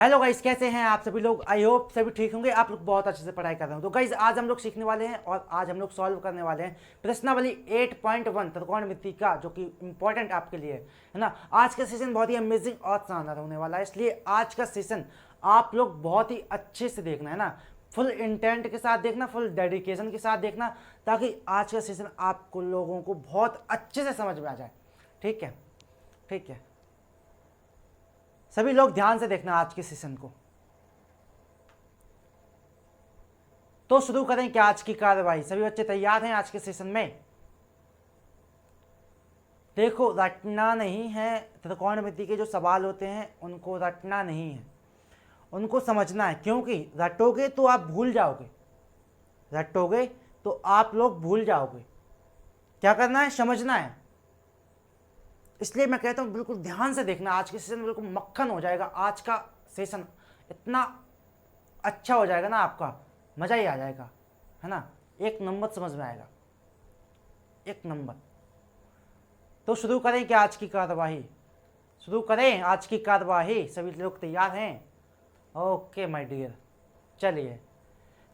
Hello guys, कैसे हैं आप सभी लोग। आई होप सभी ठीक होंगे। आप लोग बहुत अच्छे से पढ़ाई कर रहे हो। तो गाइस आज हम लोग सीखने वाले हैं और आज हम लोग सॉल्व करने वाले हैं प्रश्नावली 8.1 त्रिकोणमिति का, जो कि इंपॉर्टेंट आपके लिए है ना। आज का सेशन बहुत ही अमेजिंग और शानदार होने वाला है, इसलिए आज का सेशन आप लोग बहुत ही अच्छे से देखना है ना। फुल इंटेंट के साथ देखना, फुल डेडिकेशन के साथ देखना, ताकि आज का सेशन आपको लोगों को बहुत अच्छे से समझ में आ जाए। ठीक है, ठीक है, सभी लोग ध्यान से देखना आज के सेशन को। तो शुरू करें क्या आज की कार्रवाई। सभी बच्चे तैयार हैं आज के सेशन में। देखो, रटना नहीं है। त्रिकोणमिति के जो सवाल होते हैं उनको रटना नहीं है, उनको समझना है। क्योंकि रटोगे तो आप भूल जाओगे, रटोगे तो आप लोग भूल जाओगे। क्या करना है, समझना है। इसलिए मैं कहता हूँ बिल्कुल ध्यान से देखना। आज के सेशन बिल्कुल मक्खन हो जाएगा। आज का सेशन इतना अच्छा हो जाएगा ना, आपका मज़ा ही आ जाएगा, है ना। एक नंबर समझ में आएगा, एक नंबर। तो शुरू करें क्या आज की कार्यवाही। शुरू करें आज की कार्यवाही। सभी लोग तैयार हैं? ओके माय डियर, चलिए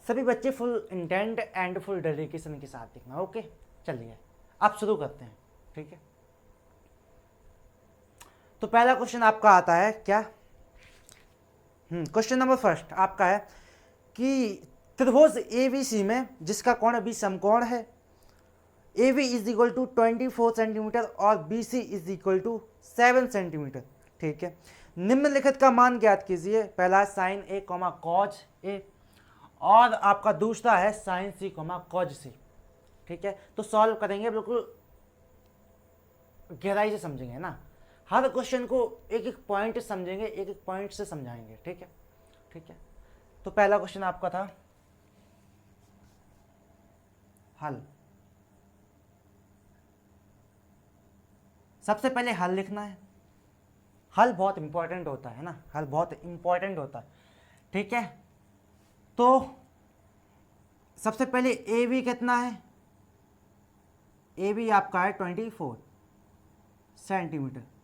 सभी बच्चे full intent and full dedication के साथ देखना। ओके चलिए अब शुरू करते हैं। ठीक है, तो पहला क्वेश्चन आपका आता है क्या। क्वेश्चन नंबर फर्स्ट आपका है कि त्रिभुज एबीसी में जिसका कोण बी समकोण है, A B is equal to 24 centimetre और B C is equal to 7 centimetre. ठीक है, निम्नलिखित का मान ज्ञात कीजिए। पहला है sine A comma cos A और आपका दूसरा है sine C comma cos C. ठीक है, तो सॉल्व करेंगे, बिल्कुल गहराई से समझेंगे ना। हर क्वेश्चन को एक एक पॉइंट समझेंगे, एक एक पॉइंट से समझाएंगे। ठीक है, ठीक है। तो पहला क्वेश्चन आपका था हल। सबसे पहले हल लिखना है। हल बहुत इंपॉर्टेंट होता है ना, हल बहुत इंपॉर्टेंट होता है। ठीक है, तो सबसे पहले ए बी कितना है। ए बी आपका है 24 सेंटीमीटर।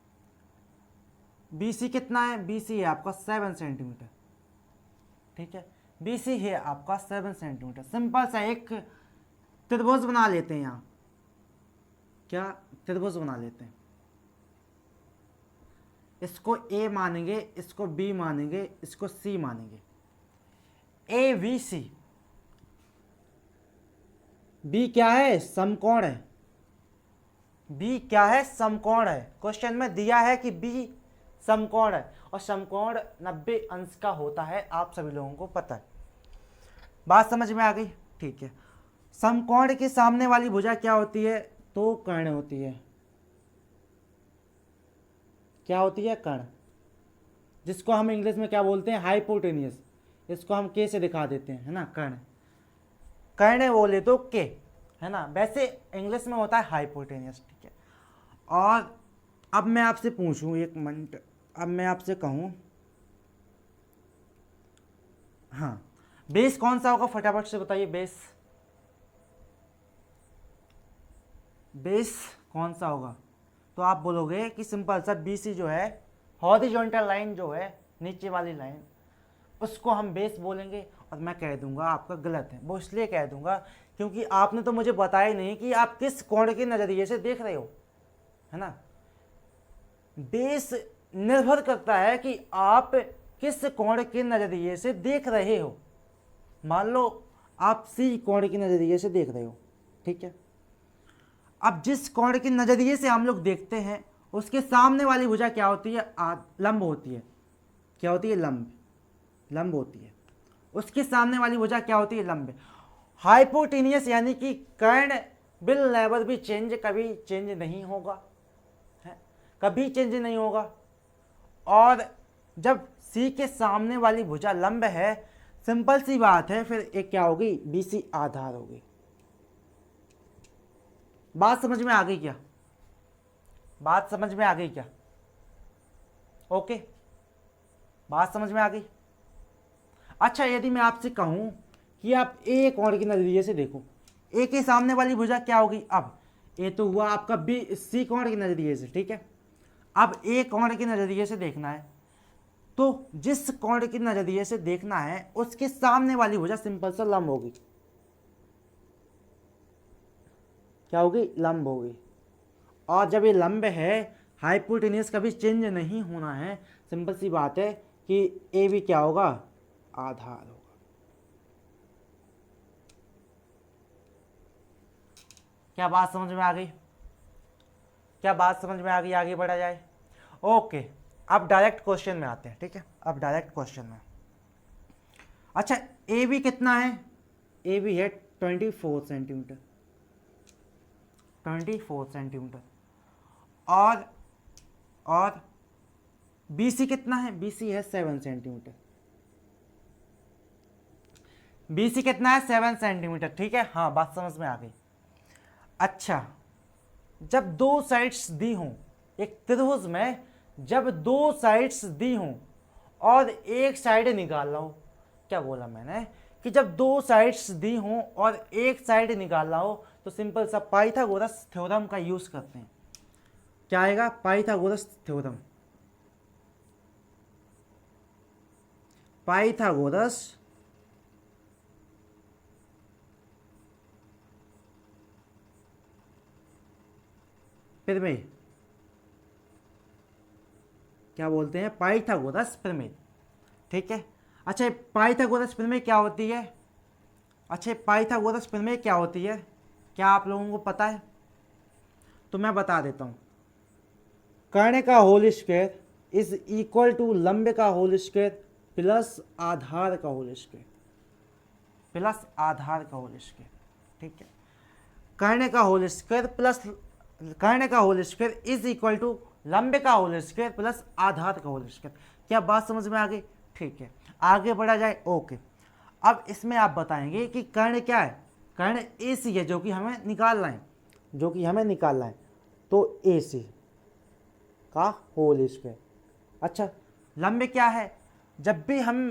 बी सी कितना है, बी सी है आपका 7 सेंटीमीटर। ठीक है, बी सी है आपका 7 सेंटीमीटर। सिंपल सा एक त्रिभुज बना लेते हैं यहाँ। क्या त्रिभुज बना लेते हैं। इसको ए मानेंगे, इसको बी मानेंगे, इसको सी मानेंगे। A B C. बी क्या है, समकोण है। बी क्या है, समकोण है। क्वेश्चन में दिया है कि बी समकोण है और समकोण 90 अंश का होता है, आप सभी लोगों को पता है। बात समझ में आ गई। ठीक है, समकोण के सामने वाली भुजा क्या होती है, तो कर्ण होती है। क्या होती है, कर्ण, जिसको हम इंग्लिश में क्या बोलते हैं, हाइपोटेनियस। इसको हम के से दिखा देते हैं, है ना, कर्ण। कर्ण बोले तो के, है ना, वैसे इंग्लिश में होता है हाइपोटेनियस। ठीक है, और अब मैं आपसे पूछूं, एक मिनट, अब मैं आपसे कहूं, हाँ, बेस कौन सा होगा, फटाफट से बताइए। बेस, बेस कौन सा होगा। तो आप बोलोगे कि सिंपल सा बीसी जो है, हॉरिजॉन्टल लाइन जो है, नीचे वाली लाइन, उसको हम बेस बोलेंगे। और मैं कह दूंगा आपका गलत है। वो इसलिए कह दूंगा क्योंकि आपने तो मुझे बताया नहीं कि आप किस कोण के नज़रिए से देख रहे हो, है ना। बेस निर्भर करता है कि आप किस कोण के नज़रिए से देख रहे हो। मान लो आप सी कोण के नज़रिए से देख रहे हो। ठीक है, अब जिस कोण के नज़रिए से हम लोग देखते हैं उसके सामने वाली भुजा क्या होती है, लंब होती है। क्या होती है, लंब, लंब होती है। उसके सामने वाली भुजा क्या होती है, लंब। हाइपोटेनियस यानी कि कर्ण बिल नेवर भी चेंज, कभी चेंज नहीं होगा, है, कभी चेंज नहीं होगा। और जब सी के सामने वाली भुजा लंब है, सिंपल सी बात है, फिर एक क्या होगी, बी सी आधार होगी। बात समझ में आ गई क्या, बात समझ में आ गई क्या। ओके, बात समझ में आ गई। अच्छा, यदि मैं आपसे कहूं कि आप ए कोण के नज़रिए से देखो, ए के सामने वाली भुजा क्या होगी। अब ए तो हुआ आपका बी सी कोण के नज़रिए से। ठीक है, अब ए कोण के नज़रिए से देखना है तो जिस कोण के नजरिए से देखना है उसके सामने वाली भुजा सिंपल सा लंब होगी। क्या होगी? लंब होगी। और जब ये लंब है, हाइपोटेन्यूज कभी चेंज नहीं होना है, सिंपल सी बात है कि ए भी क्या होगा? आधार होगा। क्या बात समझ में आ गई? क्या बात समझ में आ गई? आगे बढ़ा जाए। ओके, अब डायरेक्ट क्वेश्चन में आते हैं। ठीक है, अब डायरेक्ट क्वेश्चन में। अच्छा, ए बी कितना है? ए बी है 24 सेंटीमीटर, 24 सेंटीमीटर। और बी सी कितना है? बी सी है 7 सेंटीमीटर। बी सी कितना है? 7 सेंटीमीटर। ठीक है, हाँ बात समझ में आ गई। अच्छा, जब दो साइड्स दी हों, एक त्रिभुज में जब दो साइड्स दी हों और एक साइड निकालना हो, क्या बोला मैंने? कि जब दो साइड्स दी हों और एक साइड निकालना हो तो सिंपल सा पाइथागोरस थ्योरम का यूज करते हैं। क्या आएगा? Pythagoras theorem. पाइथागोरस प्रमेय, क्या बोलते हैं? पाइथागोरस प्रमेय। ठीक है। अच्छा, पाइथागोरस प्रमेय क्या होती है? अच्छा, पाइथागोरस प्रमेय क्या होती है? क्या आप लोगों को पता है? तो मैं बता देता हूं। कर्ण का whole square is equal to लंब का होल स्क्वायर प्लस आधार का होल स्क्वायर, प्लस आधार का होल स्क्वायर। ठीक है, कर्ण का होल स्क्वायर प्लस कर्ण का whole square is equal to लंब का होल स्क्वायर प्लस आधार का होल स्क्वायर। क्या बात समझ में आ गई? ठीक है, आगे बढ़ा जाए। ओके, अब इसमें आप बताएंगे कि कर्ण क्या है? कर्ण ए सी है, जो कि हमें निकालना है, जो कि हमें निकालना है। तो ए सी का होल स्क्वायर। अच्छा, लंब क्या है? जब भी हम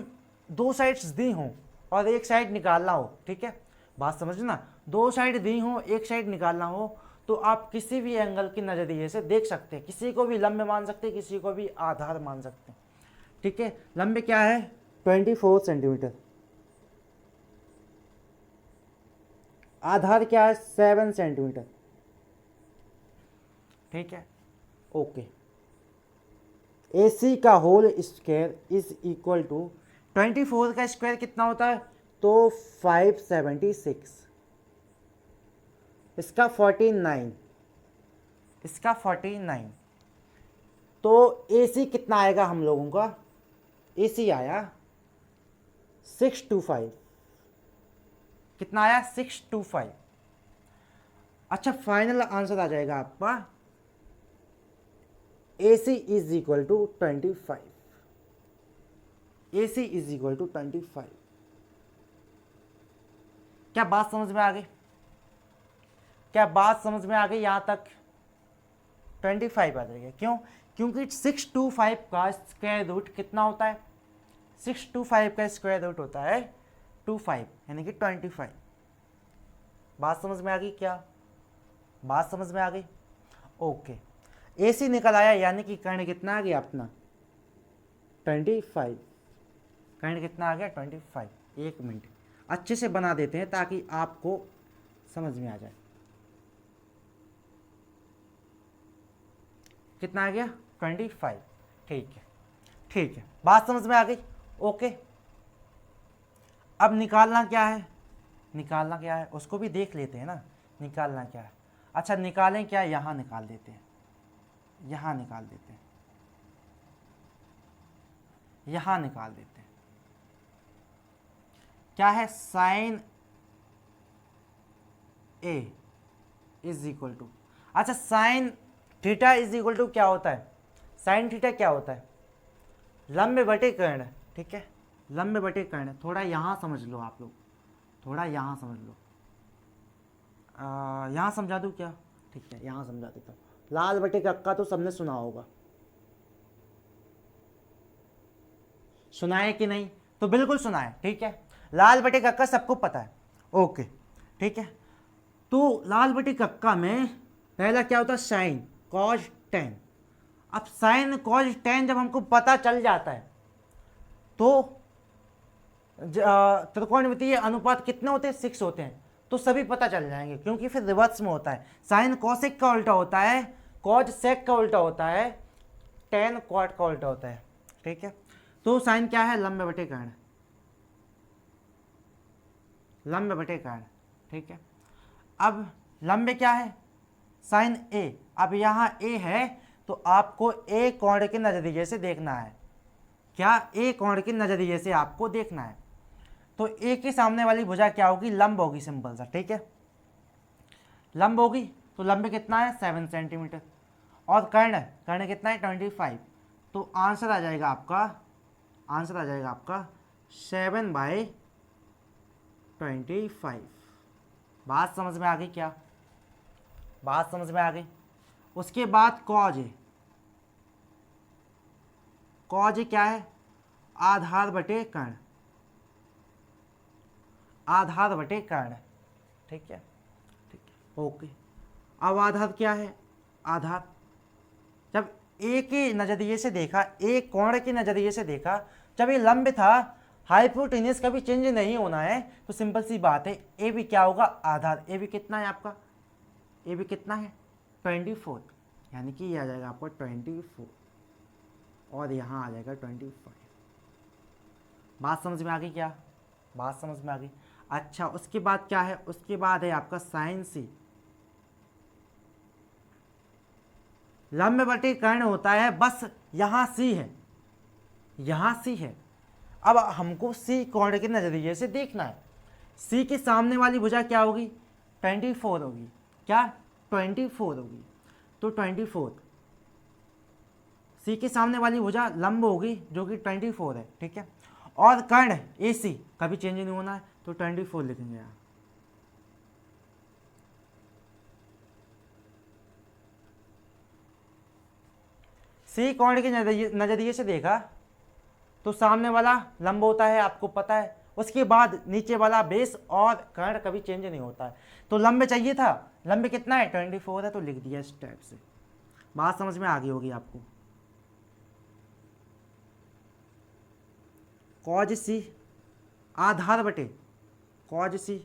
दो साइड्स दी हों और एक साइड निकालना हो, ठीक है, बात समझना, दो साइड दी हो, एक साइड निकालना हो, तो आप किसी भी एंगल के नजरिए से देख सकते हैं। किसी को भी लंब मान सकते हैं, किसी को भी आधार मान सकते हैं। ठीक है, लंब क्या है? 24 सेंटीमीटर। आधार क्या है? 7 सेंटीमीटर। ठीक है, ओके। AC का whole square is equal to 24 का स्क्वायर कितना होता है? तो 576। इसका 49, इसका 49। तो AC कितना आएगा हम लोगों का? AC आया 625। कितना आया? 625। अच्छा, फाइनल आंसर आ जाएगा आपका AC is equal to 25। AC is equal to 25। क्या बात समझ में आ गई? क्या बात समझ में आ गई? यहां तक 25 आ जाएगा। क्यों? क्योंकि 625 का स्क्वायर रूट कितना होता है? 625 का स्क्वायर रूट होता है 25, यानी कि 25। बात समझ में आ गई? क्या बात समझ में आ गई? ओके, AC निकल आया, यानी कि कर्ण कितना आ गया अपना? 25। कर्ण कितना आ गया? 25। एक मिनट, अच्छे से बना देते हैं ताकि आपको समझ में आ जाए। कितना आ गया? 25। ठीक है, ठीक है, बात समझ में आ गई। ओके, अब निकालना क्या है? निकालना क्या है उसको भी देख लेते हैं ना। निकालना क्या है? अच्छा, निकालें क्या? यहां निकाल देते हैं, यहां निकाल देते हैं, यहां निकाल देते हैं। क्या है? Sine A is equal to, अच्छा, sine theta is equal to क्या होता है? साइन थीटा क्या होता है? लंब बटे कर्ण। ठीक है, लंब बटे कर्ण। थोड़ा यहां समझ लो आप लोग, थोड़ा यहां समझ लो। यहां समझा दूं क्या? ठीक है, यहां समझा देता हूं। लाल बटे कक्का तो सबने सुना होगा, सुना है कि नहीं? तो बिल्कुल सुना है। ठीक है, लाल बटे कक्का सबको पता है। ओके, ठीक है, तो लाल बटे कक्का में पहला क्या होता है? Sign cause ten. अब साइन कॉज टेन जब हमको पता चल जाता है, तो त्रिकोणमितीय अनुपात कितने होते हैं? 6 होते हैं। तो सभी पता चल जाएंगे, क्योंकि फिर रिवर्स में होता है। साइन कोसेक का उल्टा होता है, कॉज सेक का उल्टा होता है, टेन क्वाड का उल्टा होता है। ठीक है, तो साइन क्या है? लंब बटे कर्ण, लंब बटे कर्ण। ठीक है, अब लंब क्या है? साइन ए। अब यहाँ ए है तो आपको ए कोण के नजरिए से देखना है। क्या? ए कोण के नजरिए से आपको देखना है। तो ए के सामने वाली भुजा क्या होगी? लंब होगी, सिंपल सा। ठीक है, लंब होगी तो लंब कितना है? 7 सेंटीमीटर। और कर्ण, कर्ण कितना है? 25। तो आंसर आ जाएगा आपका, आंसर आ जाएगा आपका 7/25। बात समझ में आ गई क्या? बात समझ में आ गई। उसके बाद कॉज है। कॉज क्या है? आधार बटे कर्ण, आधार बटे कर्ण। ठीक है, ठीक है, ओके। अब आधार क्या है? आधार जब ए के नजरिए से देखा, ए कोण के नजरिए से देखा, जब ये लंब था, हाइपोटेन्यूस कभी चेंज नहीं होना है, तो सिंपल सी बात है, ए भी क्या होगा? आधार। ए भी कितना है आपका? ए भी कितना है? 24, यानी कि ये आ जाएगा आपका 24 और यहाँ आ जाएगा 25। बात समझ में आ गई क्या? बात समझ में आ गई। अच्छा, उसके बाद क्या है? उसके बाद है आपका साइन सी। लंब बटे कर्ण होता है, बस यहाँ सी है, यहाँ सी है। अब हमको सी कोण के नजरिए से देखना है। सी के सामने वाली भुजा क्या होगी? 24 होगी। क्या? 24 होगी। तो 24, सी के सामने वाली भुजा लंब होगी जो कि 24 है। ठीक है, और कर्ण ए सी कभी चेंज नहीं होना है, तो 24 लिखेंगे यहाँ। सी कोण के नजरिए से देखा तो सामने वाला लंब होता है, आपको पता है। उसके बाद नीचे वाला बेस और कर्ण कभी चेंज नहीं होता है। तो लंब चाहिए था, लंब कितना है? 24 है, तो लिख दिया इस टाइप से। बात समझ में आ गई होगी आपको। कॉज सी आधार बटे कॉज सी।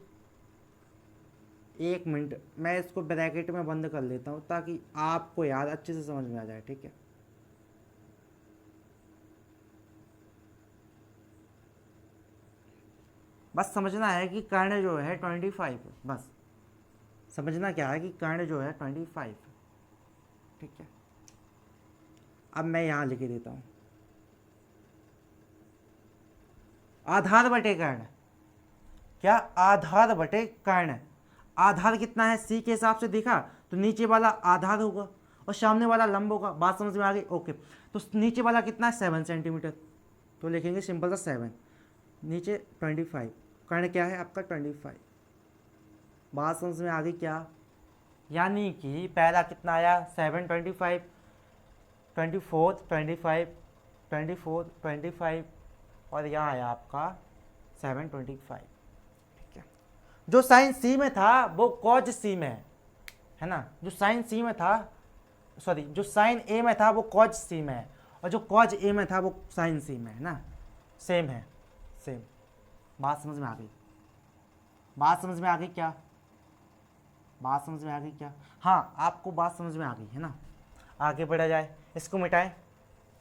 एक मिनट, मैं इसको ब्रैकेट में बंद कर लेता हूँ ताकि आपको याद अच्छे से समझ में आ जाए। ठीक है, बस समझना है कि कर्ण जो है 25, बस समझना क्या है कि कर्ण जो है 25। ठीक है, अब मैं यहाँ लिख देता हूँ आधार बटे कर्ण। क्या? आधार बटे कर्ण। आधार कितना है? सी के हिसाब से देखा तो नीचे वाला आधार होगा और सामने वाला लंब होगा। बात समझ में आ गई? ओके, तो नीचे वाला कितना है? 7 सेंटीमीटर। तो लिखेंगे सिंपल सा 7, नीचे 25, कर्ण क्या है आपका? 25। बात समझ में आ गई क्या? यानी कि पहला कितना आया? 7, 25, 24, 25, 24, 25 और यहाँ आया आपका 7, 25। ठीक है, जो साइन सी में था वो कॉज सी में है ना। जो साइन सी में था, सॉरी, जो साइन ए में था वो कॉज सी में है, और जो कॉज ए में था वो साइन सी में है ना। सेम है, सेम। बात समझ में आ गई? बात समझ में आ गई क्या? बात समझ में आ गई क्या? हाँ, आपको बात समझ में आ गई है ना। आगे बढ़ा जाए, इसको मिटाएं।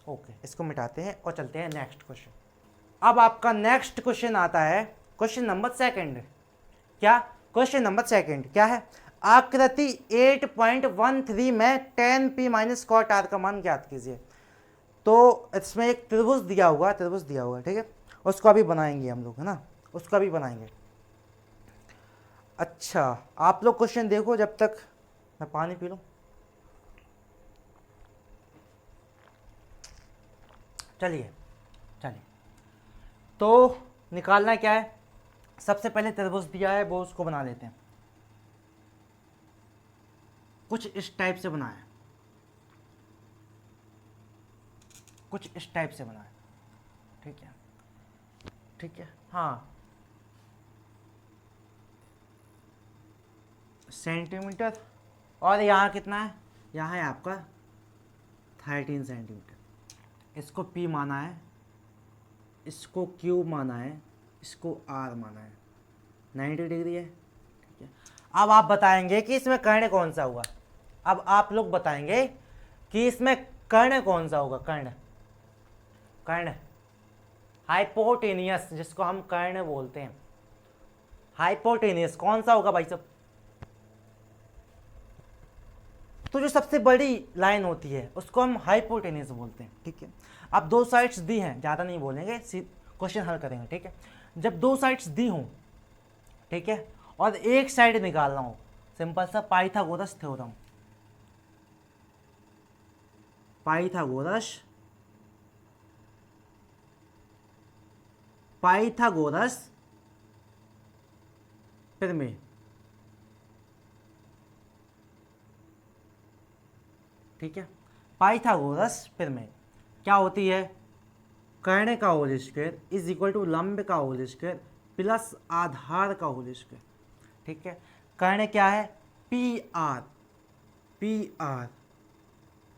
ओके, इसको मिटाते हैं और चलते हैं नेक्स्ट क्वेश्चन। अब आपका नेक्स्ट क्वेश्चन आता है, क्वेश्चन नंबर 2। क्या? क्वेश्चन नंबर 2 क्या है? आकृति 8.13 में tan p minus cot r का मान ज्ञात कीजिए। तो इसमें एक त्रिभुज दिया हुआ, त्रिभुज दिया हुआ है। ठीक है, उसको अभी बनाएंगे हम लोग, है ना, उसको अभी बनाएंगे। अच्छा, आप लोग क्वेश्चन देखो जब तक मैं पानी पी लूँ। चलिए चलिए, तो निकालना क्या है? सबसे पहले त्रिभुज दिया है वो उसको बना लेते हैं। कुछ इस टाइप से बनाया, कुछ इस टाइप से बनाया। ठीक है, ठीक है, हाँ, सेंटीमीटर। और यहाँ कितना है? यहाँ है आपका 13 सेंटीमीटर। इसको P माना है, इसको Q माना है, इसको R माना है, 90 डिग्री है, ठीक है। अब आप बताएंगे कि इसमें कर्ण कौन सा होगा। अब आप लोग बताएंगे कि इसमें कर्ण कौन सा होगा। कर्ण, कर्ण हाइपोटेनियस, जिसको हम कर्ण बोलते हैं, हाइपोटेनियस कौन सा होगा भाई साहब। तो जो सबसे बड़ी लाइन होती है उसको हम हाइपोटेनियस बोलते हैं, ठीक है। अब दो साइड्स दी हैं, ज़्यादा नहीं बोलेंगे, क्वेश्चन हल करेंगे, ठीक है। जब दो साइड्स दी हों, ठीक है, और एक साइड निकालना हो, सिंपल सा पाइथागोरस थ्योरम, पाइथागोरस प्रमेय, ठीक है। पाइथागोरस प्रमेय क्या होती है। कर्ण का whole square is equal to लंब का होल स्क्वायर प्लस आधार का होल स्क्वायर, ठीक है। कर्ण क्या है, पी आर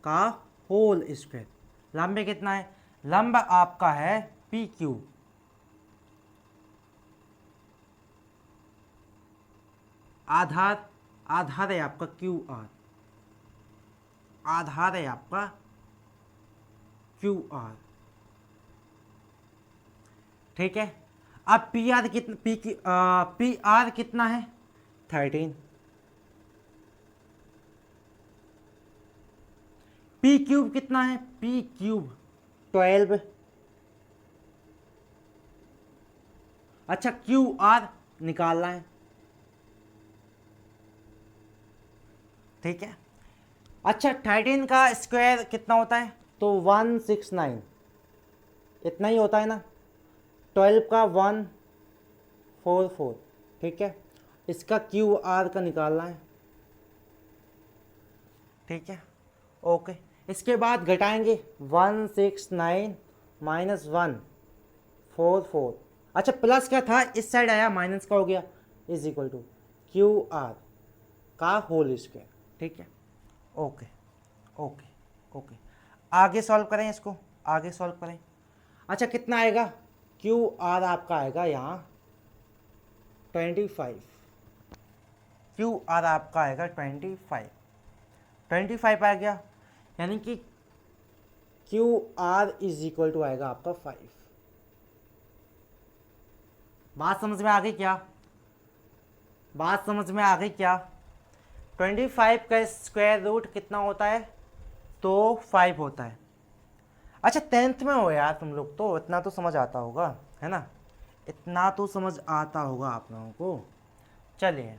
का होल स्क्वायर। लंब कितना है, लंब आपका है पी क्यू, आधार है आपका क्यू आर, आधार है आपका क्यू आर, ठीक है। अब पी आर कितना, पी आर कितना है 13, पी क्यूब कितना है, पी क्यूब 12, अच्छा क्यू आर निकालना है, ठीक है। अच्छा 13 का स्क्वायर कितना होता है, तो 169, इतना ही होता है ना। 12 का 144, ठीक है। इसका क्यू आर का निकालना है, ठीक है, ओके। इसके बाद घटाएंगे 169 माइनस 144, अच्छा प्लस क्या था, इस साइड आया माइनस का हो गया, is equal to Q R का होल स्क्वायर, ठीक है, ओके ओके ओके। आगे सॉल्व करें इसको, आगे सॉल्व करें। अच्छा कितना आएगा, क्यू आर आपका आएगा यहाँ 25, क्यू आर आपका आएगा 25 आ गया, यानी कि Q R is equal to आएगा आपका 5। बात समझ में आ गई क्या, बात समझ में आ गई क्या। 25 का स्क्वायर रूट कितना होता है, तो 5 होता है। अच्छा 10th में हो यार तुम लोग, तो इतना तो समझ आता होगा, है ना, इतना तो समझ आता होगा आप लोगों को। चलिए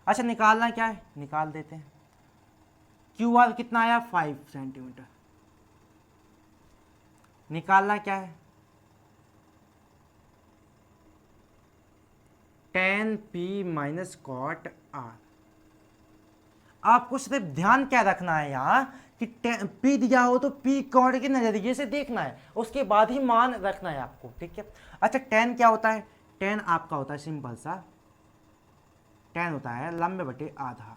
अच्छा निकालना क्या है, निकाल देते हैं। क्यू आर कितना आया 5 सेंटीमीटर, निकालना क्या है 10p माइनस कॉट आर। आपको सिर्फ ध्यान क्या रखना है यहाँ कि पी दिया हो तो पी कॉट के नजरिए से देखना है, उसके बाद ही मान रखना है आपको, ठीक है। अच्छा 10 क्या होता है, 10 आपका होता है सिंपल सा, 10 होता है लंबे बटे आधार।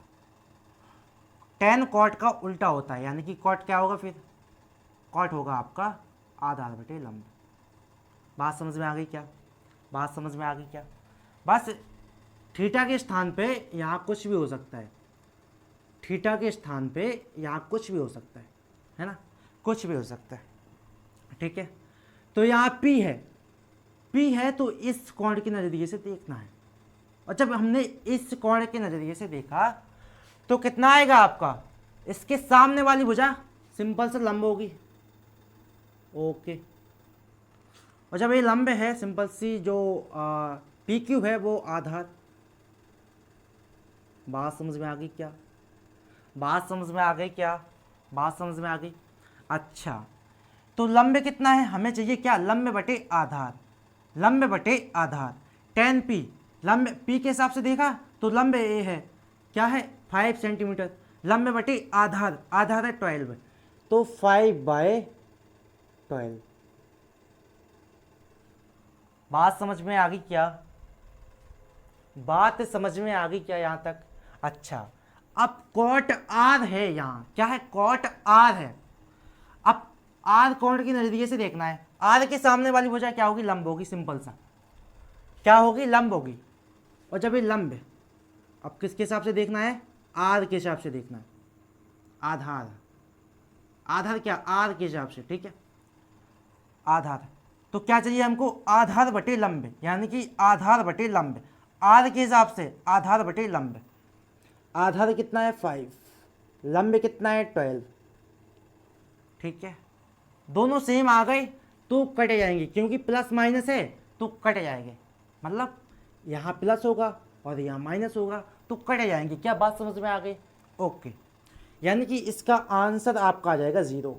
10 कॉट का उल्टा होता है, यानी कि कॉट क्या होगा फिर, कॉट होगा आपका आधार बटे लंब। बात समझ में आ गई क्या, बात समझ में आ गई क्या। बस थीटा के स्थान पे यहाँ कुछ भी हो सकता है, थीटा के स्थान पे यहाँ कुछ भी हो सकता है ना, कुछ भी हो सकता है, ठीक है। तो यहाँ P है तो इस कोण के नज़रिए से देखना है, और जब हमने इस कोण के नज़रिए से देखा तो कितना आएगा आपका, इसके सामने वाली भुजा सिंपल से लंब होगी, ओके। और जब ये लंब है सिंपल सी, जो पी क्यू है वो आधार। बात समझ में आ गई क्या, बात समझ में आ गई क्या, बात समझ में आ गई। अच्छा तो लंब कितना है, हमें चाहिए क्या, लंब बटे आधार, लंब बटे आधार 10p, लंब p के हिसाब से देखा तो लंब ये है क्या है 5 सेंटीमीटर, लंब बटे आधार, आधार है 12, तो 5/12। बात समझ में आ गई क्या, बात समझ में आ गई क्या यहाँ तक। अच्छा अब कॉट आर है, यहाँ क्या है, कॉट आर है। अब आर कोण के नजरिए से देखना है, आर के सामने वाली भुजा क्या होगी, लंब होगी, सिंपल सा क्या होगी, लंब होगी। और जब ये लंब है, अब किसके हिसाब से देखना है, आर के हिसाब से देखना है, आधार, आधार क्या, आर के हिसाब से, ठीक है, आधार। तो क्या चाहिए हमको, आधार बटे लंब, यानी कि आधार बटे लंब, आर के हिसाब से आधार बटे लंब। आधार कितना है 5, लंब कितना है 12, ठीक है। दोनों सेम आ गए तो कटे जाएंगे, क्योंकि प्लस माइनस है तो कट जाएंगे, मतलब यहाँ प्लस होगा और यहाँ माइनस होगा तो कटे जाएंगे। क्या बात समझ में आ गई, ओके। यानी कि इसका आंसर आपका आ जाएगा 0,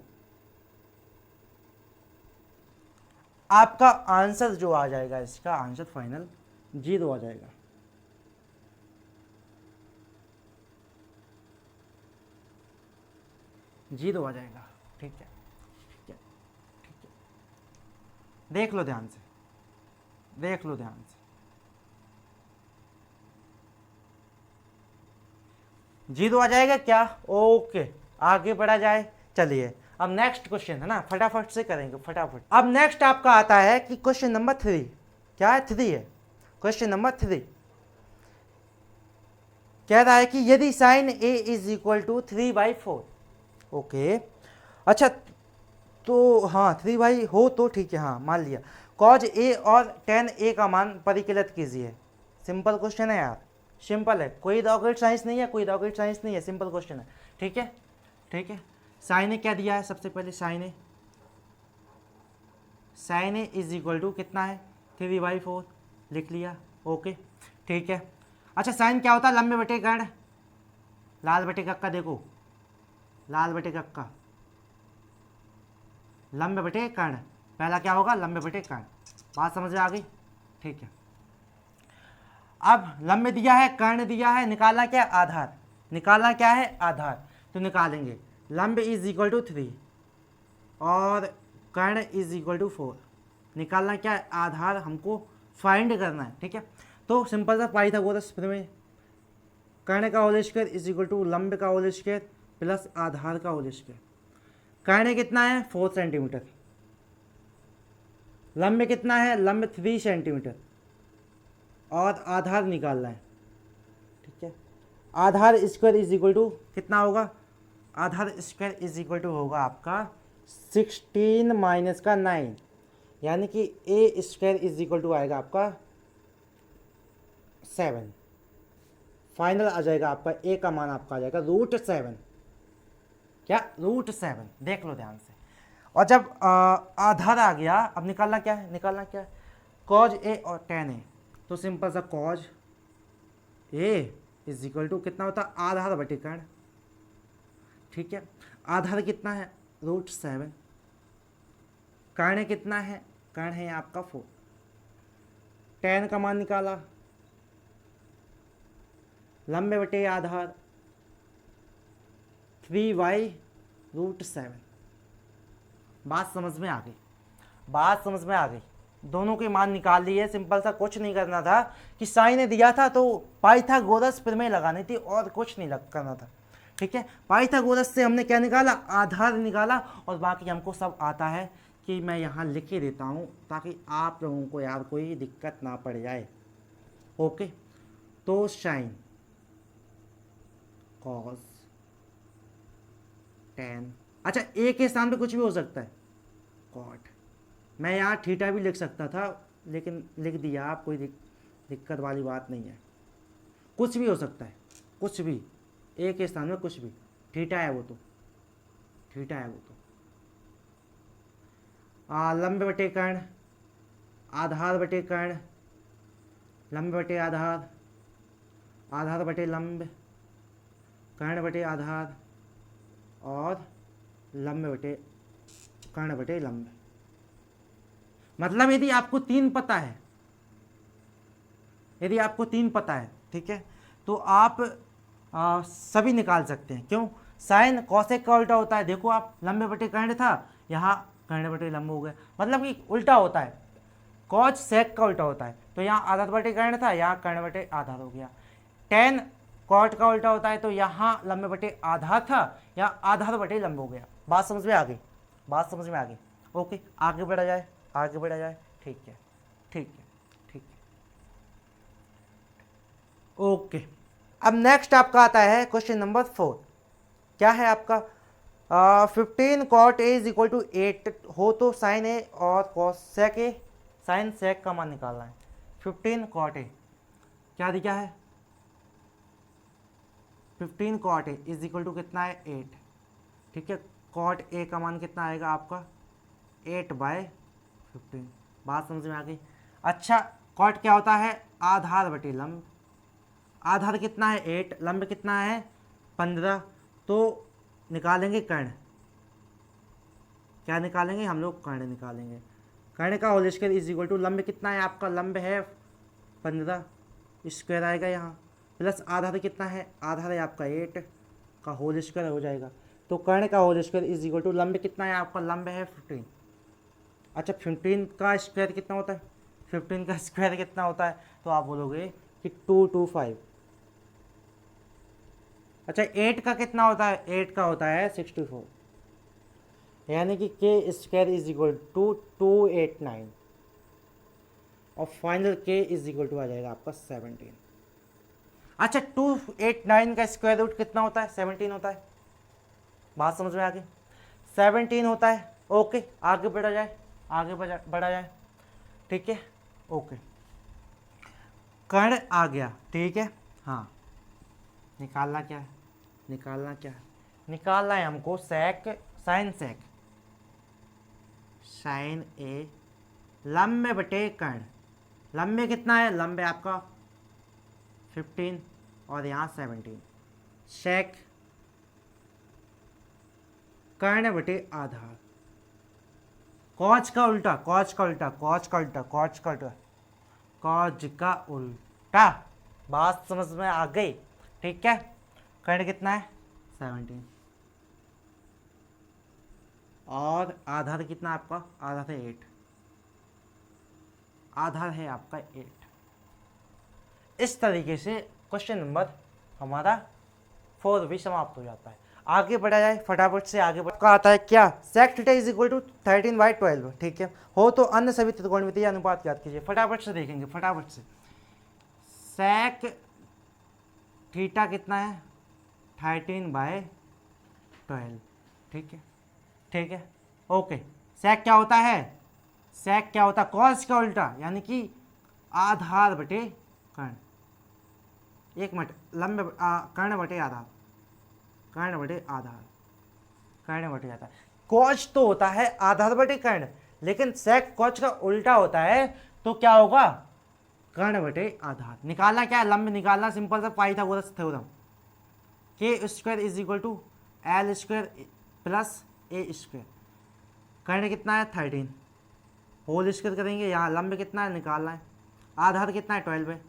आपका आंसर जो आ जाएगा, इसका आंसर फाइनल 0 आ जाएगा। जीरो आ जाएगा, ठीक है, ठीक है, ठीक है। देख लो ध्यान से, देख लो ध्यान से, जीरो आ जाएगा क्या, ओके। आगे बढ़ा जाए, चलिए अब नेक्स्ट क्वेश्चन है ना, फटाफट से करेंगे, फटाफट। अब नेक्स्ट आपका आता है कि क्वेश्चन नंबर 3, क्या है, 3 है, क्वेश्चन नंबर 3 कह रहा है कि यदि sine A is equal to 3/4, okay, अच्छा, तो हाँ 3 हो तो ठीक है, हाँ मान लिया। कॉज ए और टेन ए का मान परिकलित कीजिए, सिंपल क्वेश्चन है यार, सिंपल है, कोई रॉकेट साइंस नहीं है, कोई रॉकेट साइंस नहीं है, सिंपल क्वेश्चन है, ठीक है, ठीक है। साइन ए क्या दिया है, सबसे पहले sine A is equal to कितना है 3/4 लिख लिया, ओके, ठीक है। अच्छा साइन क्या होता है, लंबे बटे कर्ण, लाल बटे कक्का, देखो लाल बटे कक्का, लंबे बटे कर्ण, पहला क्या होगा, लंबे बटे कर्ण, बात समझ में आ गई, ठीक है। अब लंबे दिया है, कर्ण दिया है, निकालना क्या है, आधार, निकालना क्या है, आधार, तो निकालेंगे लंबे इज इक्वल टू 3 और कर्ण इज इक्वल टू 4, निकालना क्या है, आधार हमको फाइंड करना है, ठीक है। तो सिंपल सा पाइथागोरस प्रमेय, कर्ण का whole square is equal to लंब का होल स्क्वायर प्लस आधार का होल स्क्वायर। कर्ण कितना है 4 सेंटीमीटर, लंब कितना है, लंब 3 सेंटीमीटर और आधार निकालना है, ठीक है। आधार स्क्वायर इज इक्वल टू कितना होगा, आधार स्क्वायर इज इक्वल टू होगा आपका 16 माइनस का 9, यानी कि ए स्क्वायर इज इक्वल टू आएगा आपका 7, फाइनल आ जाएगा आपका ए का मान आपका आ जाएगा √7, क्या √7, देख लो ध्यान से। और जब आधार आ गया, अब निकालना क्या है, निकालना क्या है, कॉज ए और टेन ए, तो सिंपल सा cos A is equal to कितना होता है, आधार बटे कर्ण, ठीक है। आधार कितना है √7, कर्ण कितना है, कर्ण है आपका 4, टेन का मान निकाला, लंबे बटे आधार 3/√7, बात समझ में आ गई, बात समझ में आ गई, दोनों के मान निकाल लिए, सिंपल सा, कुछ नहीं करना था कि साइन ने दिया था तो पाइथागोरस प्रमेय लगानी थी और कुछ नहीं करना था, ठीक है। पाइथागोरस से हमने क्या निकाला, आधार निकाला, और बाकी हमको सब आता है कि मैं यहाँ लिख के देता हूँ ताकि आप लोगों को यार कोई दिक्कत ना पड़ जाए, ओके। तो साइन, कॉस, टेन, अच्छा ए के स्थान पे कुछ भी हो सकता है, कॉट, मैं यहाँ थीटा भी लिख सकता था लेकिन लिख दिया, आप कोई दिक्कत वाली बात नहीं है, कुछ भी हो सकता है, कुछ भी, ए के स्थान में कुछ भी, थीटा है वो तो, थीटा है वो तो। लंबे बटे कर्ण, आधार बटे कर्ण, लंबे बटे आधार, आधार बटे लंब, कर्ण बटे आधार और लंब बटे कर्ण बटे लंब। मतलब यदि आपको 3 पता है, यदि आपको 3 पता है, ठीक है, तो आप सभी निकाल सकते हैं। क्यों, साइन कॉसेक का उल्टा होता है, देखो आप लंबे बटे कर्ण था, यहाँ कर्ण बटे लंब हो गया, मतलब कि उल्टा होता है, कॉज सेक का उल्टा होता है, तो यहाँ आधार बटे कर्ण था, यहाँ कर्ण बटे आधार हो गया। टेन कॉट का उल्टा होता है, तो यहाँ लंबे बटे आधार था, यहाँ आधार बटे लंब हो गया। बात समझ में आ गई, बात समझ में आ गई, ओके। आगे बढ़ा जाए। आगे बढ़ा जाए। ठीक है, ठीक है, ठीक है, ओके। अब नेक्स्ट आपका आता है क्वेश्चन नंबर 4। क्या है आपका? 15 cot A is equal to 8 हो तो साइन ए और कॉस सेक ए, साइन सेक का मान निकालना है। 15 कॉट ए क्या दिया है? 15 cot A is equal to कितना है? 8। ठीक है, कॉट ए का मान कितना आएगा आपका? 8/15। बात समझ में आ गई? अच्छा, कॉट क्या होता है? आधार बटे लंब। आधार कितना है? 8, लंब कितना है? 15। तो निकालेंगे कर्ण। क्या निकालेंगे हम लोग? कर्ण निकालेंगे। कर्ण का whole square is equal to लंब कितना है आपका? लंब है 15, स्क्वायर आएगा यहाँ, प्लस आधार कितना है? आधार है आपका 8 का होल स्क्वायर हो जाएगा। तो कर्ण का whole square is equal to लंब कितना है आपका? लंब है 15। अच्छा, 15 का स्क्वायर कितना होता है? 15 का स्क्वायर कितना होता है? तो आप बोलोगे कि 225। अच्छा, 8 का कितना होता है? 8 का होता है 64, यानी कि के स्क्वायर इज इक्वल टू 289 और फाइनल के इज इक्वल टू आ जाएगा आपका 17। अच्छा, 289 का स्क्वायर रूट कितना होता है? 17 होता है। बात समझ में आ गई? 17 होता है। ओके, आगे बढ़ा जाए, आगे बढ़ा जाए। ठीक है, ओके, कर्ण आ गया। ठीक है, हाँ, निकालना क्या है? निकालना क्या है? निकालना है हमको सेक, साइन सेक, साइन ए लंब बटे कर्ण। लंब में कितना है? लंब है आपका 15 और यहाँ 17। सेक कर्ण बटे आधार। कॉज का उल्टा, कॉज का उल्टा, कॉज का उल्टा, कॉज का उल्टा, कॉज का उल्टा। बात समझ में आ गई? ठीक है, कर्ण कितना है? 17 और आधार कितना आपका? आधार है 8, आधार है आपका 8। इस तरीके से क्वेश्चन नंबर हमारा 4 भी समाप्त हो जाता है। आगे बढ़ा जाए फटाफट से, आगे बढ़ का आता है क्या? Sec theta is equal to 13/12। ठीक है, हो तो अन्य सभी त्रिकोणमितीय अनुपात याद कीजिए। फटाफट से देखेंगे, फटाफट से। सेक थीटा कितना है? 13/12। ठीक है, ठीक है, ओके। सेक क्या होता है? सेक क्या होता है? कॉस का उल्टा, यानी कि आधार बटे कर्ण। एक मिनट, लंब कर्ण बटे आधार, कर्ण बटे आधार, कर्ण बटे आधार। कॉस तो होता है आधार बटे कर्ण, लेकिन सेक कॉस का उल्टा होता है, तो क्या होगा? कर्ण बटे आधार। निकालना क्या है? लंब निकालना, सिंपल सा Pythagoras theorem. K square is equal to L square plus A square. कर्ण कितना है? 13, होल स्क्वायर करेंगे, यहाँ लंब कितना है? निकालना है। आधार कितना है? 12 है।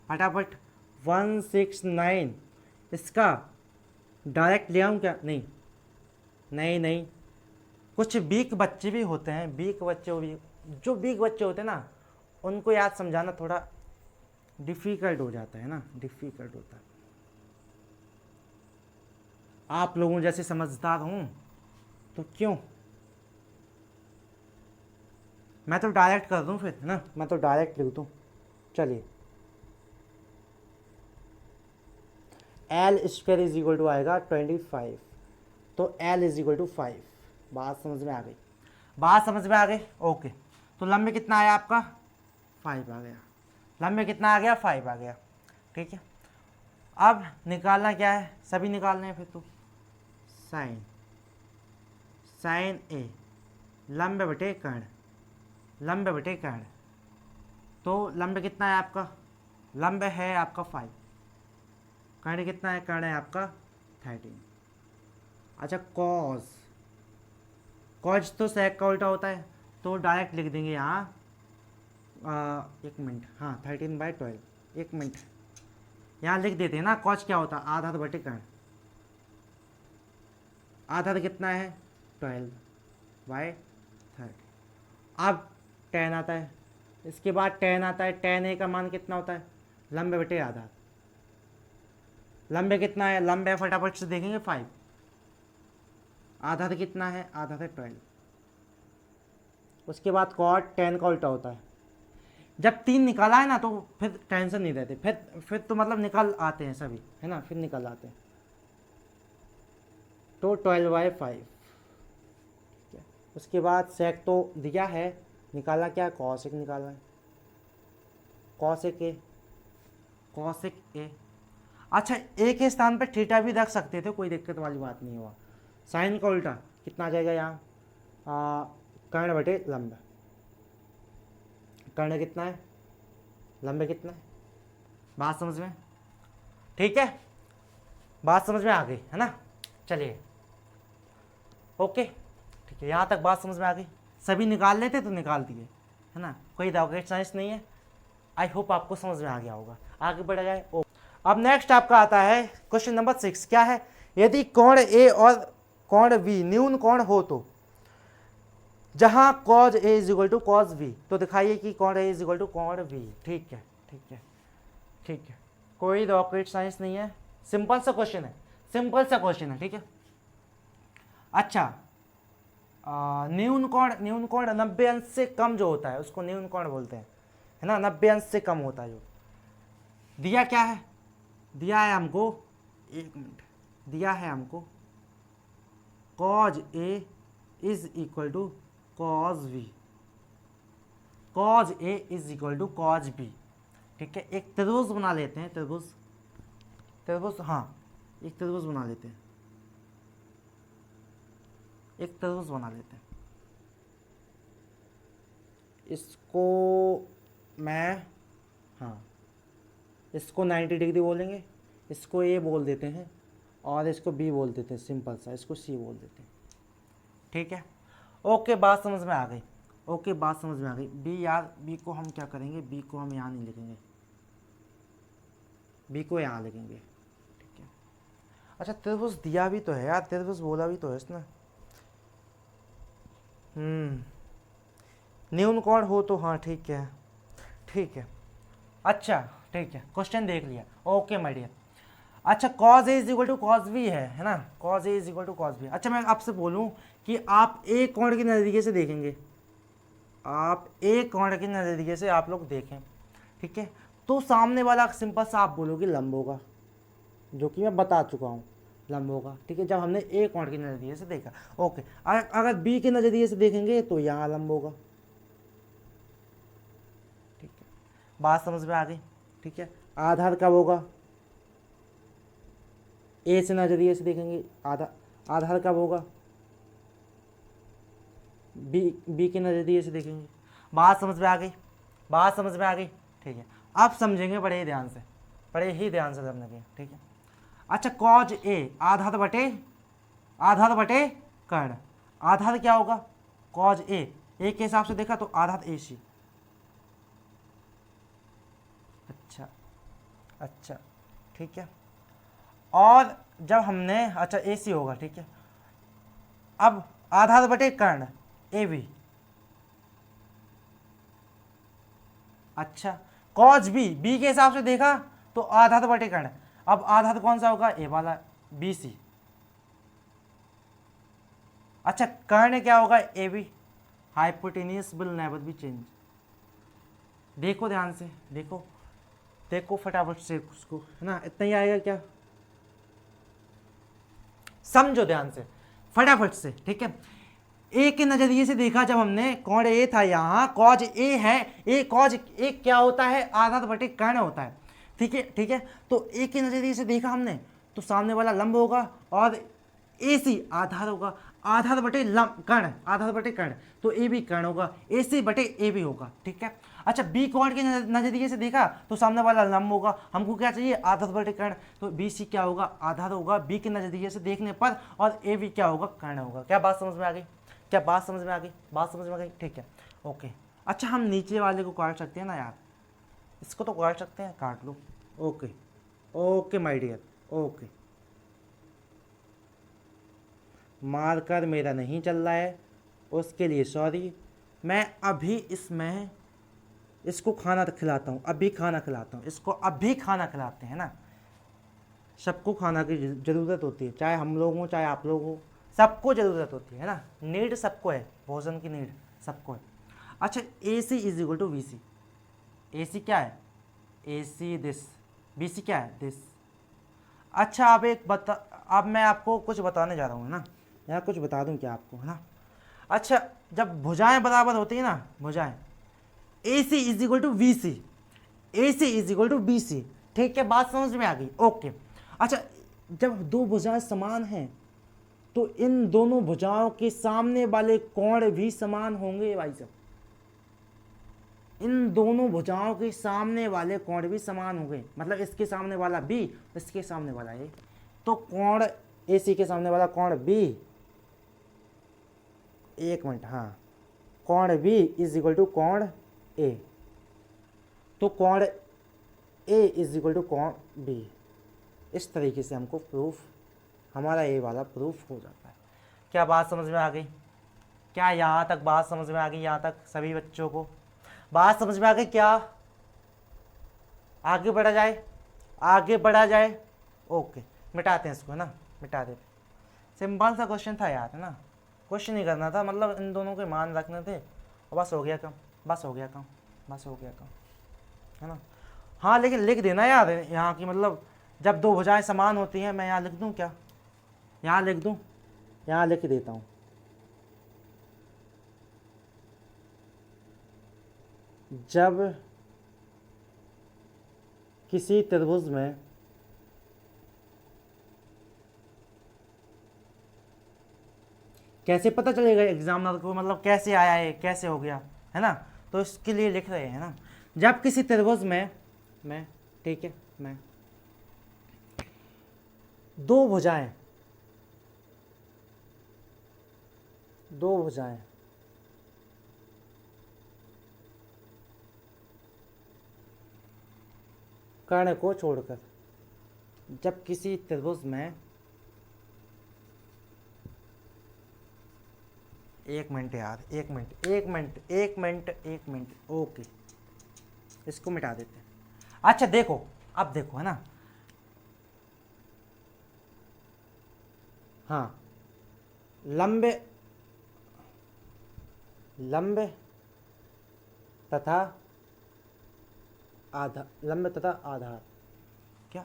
फटाफट 169। इसका डायरेक्ट ले आऊँ क्या? नहीं, नहीं, नहीं, कुछ वीक बच्चे भी होते हैं, वीक बच्चे भी, जो वीक बच्चे होते हैं ना, उनको याद समझाना थोड़ा डिफ़िकल्ट हो जाता है ना, डिफ़िकल्ट होता है। आप लोगों जैसे समझदार हूँ तो क्यों? मैं तो डायरेक्ट कर दूँ फिर, है ना, मैं तो डायरेक्ट लिख दूँ। चलिए, L square is equal to आएगा 25, तो एल इज इक्वल टू 5। बात समझ में आ गई? बात समझ में आ गई? ओके। तो लंबे कितना आया आपका? 5 आ गया। लंबे कितना आ गया? 5 आ गया। ठीक है, अब निकालना क्या है? सभी निकालने हैं फिर तो। साइन, साइन ए लंब बटे कर्ण, लंब बटे कर्ण। तो लंब कितना है आपका? लंब है आपका 5, कर्ण कितना है? कर्ण है आपका 13। अच्छा, कॉस, कॉस तो सेक का उल्टा होता है, तो डायरेक्ट लिख देंगे यहाँ। एक मिनट, हाँ, 13/12। एक मिनट, यहाँ लिख देते हैं ना। कॉस क्या होता है? आधार बटे कर्ण। आधार कितना है? 12/30। अब tan आता है, इसके बाद tan आता है। tan a का मान कितना होता है? लंबे बटे आधार। लंबे कितना है? लंबे फटाफट से देखेंगे 5। आधार कितना है? आधार है 12। उसके बाद कॉट टेन का उल्टा होता है। जब 3 निकाला है ना तो फिर टेंशन नहीं रहती, फिर तो मतलब निकल आते हैं सभी, है ना, फिर निकल आते हैं। तो 12/5। उसके बाद सेक तो दिया है, निकालना क्या है, कॉसेक निकालना है, कॉसेक ए, कॉसेक ए। अच्छा ए के स्थान पर थीटा भी रख सकते थे, कोई दिक्कत वाली बात नहीं हुआ। साइन का उल्टा कितना आ जाएगा यहाँ, कर्ण बटे लंब। कर्ण कितना है, लंबे कितना है, बात समझ में, ठीक है, बात समझ में आ गई है ना। चलिए ओके, ठीक है, यहाँ तक बात समझ में आ गई। सभी निकाल लेते तो निकाल दिए, है ना, कोई रॉकेट साइंस नहीं है। आई होप आपको समझ में आ गया होगा। आगे बढ़ा जाए। अब नेक्स्ट आपका आता है क्वेश्चन नंबर 6। क्या है, यदि कोण ए और कोण बी न्यून कोण हो तो जहां cos A is equal to cos B, तो दिखाइए कि कोण ए इज इक्वल टू कोण बी। ठीक है, ठीक है, ठीक है, कोई रॉकेट साइंस नहीं है, सिंपल सा क्वेश्चन है, सिंपल सा क्वेश्चन है, ठीक है। अच्छा न्यून कोण 90 अंश से कम जो होता है उसको न्यून कोण बोलते हैं, है ना, 90 अंश से कम होता है जो। दिया क्या है, दिया है हमको, एक मिनट, दिया है हमको cos A is equal to cos B, cos A is equal to cos B. ठीक है, एक त्रिभुज बना लेते हैं, त्रिभुज, त्रिभुज, हाँ एक त्रिभुज बना लेते हैं, एक त्रिभुज बना लेते हैं। इसको मैं, हाँ इसको 90 डिग्री बोलेंगे, इसको ए बोल देते हैं और इसको बी बोल देते हैं, सिंपल सा, इसको सी बोल देते हैं। ठीक है, ओके, बात समझ में आ गई, ओके बात समझ में आ गई। बी यार, बी को हम क्या करेंगे, बी को हम यहाँ नहीं लिखेंगे, बी को यहाँ लिखेंगे। ठीक है, अच्छा त्रिभुज दिया भी तो है यार, त्रिभुज बोला भी तो है इसने। न्यून कोण हो तो, हाँ ठीक है, ठीक है, अच्छा ठीक है, क्वेश्चन देख लिया, ओके माय डियर। अच्छा cos A is equal to cos B है ना, cos A is equal to cos B. अच्छा मैं आपसे बोलूं कि आप ए कोण के नज़रिए से देखेंगे, आप ए कोण के नज़रिए से आप लोग देखें, ठीक है, तो सामने वाला सिंपल सा आप बोलोगे लंब होगा, जो कि मैं बता चुका हूँ, लंब होगा। ठीक है, जब हमने ए कोण के नज़रिए से देखा। ओके, अगर बी के नज़रिए से देखेंगे तो यहाँ लंब होगा। ठीक है, बात समझ में आ गई। ठीक है, आधार कब होगा, ए से नज़रिए से देखेंगे, आधार कब होगा, बी के नज़रिए से देखेंगे। बात समझ में आ गई, बात समझ में आ गई। ठीक है, अब समझेंगे बड़े ही ध्यान से, बड़े ही ध्यान से समझेंगे। ठीक है, अच्छा कॉज ए आधार बटे कर्ण, आधार क्या होगा, कॉज ए के हिसाब से देखा तो आधार ए सी। अच्छा अच्छा, ठीक है, और जब हमने, अच्छा ए सी होगा, ठीक है, अब आधार बटे कर्ण ए बी। अच्छा कॉज बी के हिसाब से देखा तो आधार बटे कर्ण, अब आधार कौन सा होगा, ए वाला, बी सी। अच्छा कर्ण क्या होगा, A B, hypotenuse will never be change. देखो ध्यान से, देखो देखो फटाफट से उसको, है ना, इतना ही आएगा क्या, समझो ध्यान से फटाफट से। ठीक है, ए के नजरिए से देखा जब हमने, कौन ए था यहाँ, कॉज ए है, ए कॉज ए क्या होता है, आधार बटे कर्ण होता है। ठीक है, ठीक है, तो ए के नजरिए से देखा हमने तो सामने वाला लंब होगा और ए सी आधार होगा, आधार बटे कर्ण, आधार बटे कर्ण, तो ए भी कर्ण होगा, ए सी बटे ए भी होगा। ठीक है, अच्छा बी कॉर्ड के नजरिए से देखा तो सामने वाला लंब होगा, हमको क्या चाहिए, आधार बटे कर्ण, तो बी सी क्या होगा, आधार होगा बी के नजरिए से देखने पर, और ए भी क्या होगा, कर्ण होगा। क्या बात समझ में आ गई, क्या बात समझ में आ गई, बात समझ में आ गई। ठीक है, ओके, अच्छा हम नीचे वाले को काट सकते हैं ना यार, इसको तो काट सकते हैं, काट लो। Okay okay my dear, okay, marker मेरा नहीं चल रहा है, उसके लिए सॉरी। मैं अभी इसमें इसको खाना खिलाता हूँ, अभी खाना खिलाता हूँ इसको, अभी खाना खिलाते हैं ना, सबको खाना की ज़रूरत होती है, चाहे हम लोग हों चाहे आप लोग हो, सबको ज़रूरत होती है ना, नीड सबको है, भोजन की नीड सबको है। अच्छा A C is equal to B C, A C क्या है, ए सी दिस, बी सी क्या है, दिस। अच्छा अब मैं आपको कुछ बताने जा रहा हूँ ना, यहाँ कुछ बता दूँ क्या आपको, है ना। अच्छा जब भुजाएं बराबर होती है ना, भुजाएं, A C is equal to B C, A C is equal to B C, ठीक है, बात समझ में आ गई, ओके। अच्छा जब दो भुजाएं समान हैं तो इन दोनों भुजाओं के सामने वाले कोण भी समान होंगे भाई साहब, इन दोनों भुजाओं के सामने वाले कोण भी समान होंगे, मतलब इसके सामने वाला बी, इसके सामने वाला ए, तो कोण ए सी के सामने वाला कोण बी, एक मिनट, हाँ, कोण बी इज इक्वल टू कोण ए, तो कोण ए इज इक्वल टू कोण बी। इस तरीके से हमको प्रूफ, हमारा ए वाला प्रूफ हो जाता है। क्या बात समझ में आ गई? क्या यहाँ तक बात समझ में आ गई? यहाँ तक सभी बच्चों को बात समझ में आ गई? क्या आगे बढ़ा जाए? आगे बढ़ा जाए, ओके, मिटाते हैं इसको, है ना, मिटा देते। सिंपल सा क्वेश्चन था यार, है ना, क्वेश्चन नहीं करना था, मतलब इन दोनों के मान रखने थे और बस हो गया काम, बस हो गया काम, बस हो गया काम, है ना। हाँ लेकिन लिख देना यार यहाँ की, मतलब जब दो भुजाएं समान होती हैं, मैं यहाँ लिख दूँ क्या, यहाँ लिख दूँ, यहाँ लिख देता हूँ, जब किसी त्रिभुज में कैसे पता चलेगा एग्जामिनर को, मतलब कैसे आया है, कैसे हो गया, है ना, तो इसके लिए लिख रहे हैं ना, जब किसी त्रिभुज में मैं, ठीक है, मैं दो भुजाएं कर्ण को छोड़कर, जब किसी त्रिभुज में, एक मिनट यार, एक मिनट, ओके, इसको मिटा देते हैं। अच्छा देखो, अब देखो, है ना, हाँ, लंबे तथा आधार, क्या,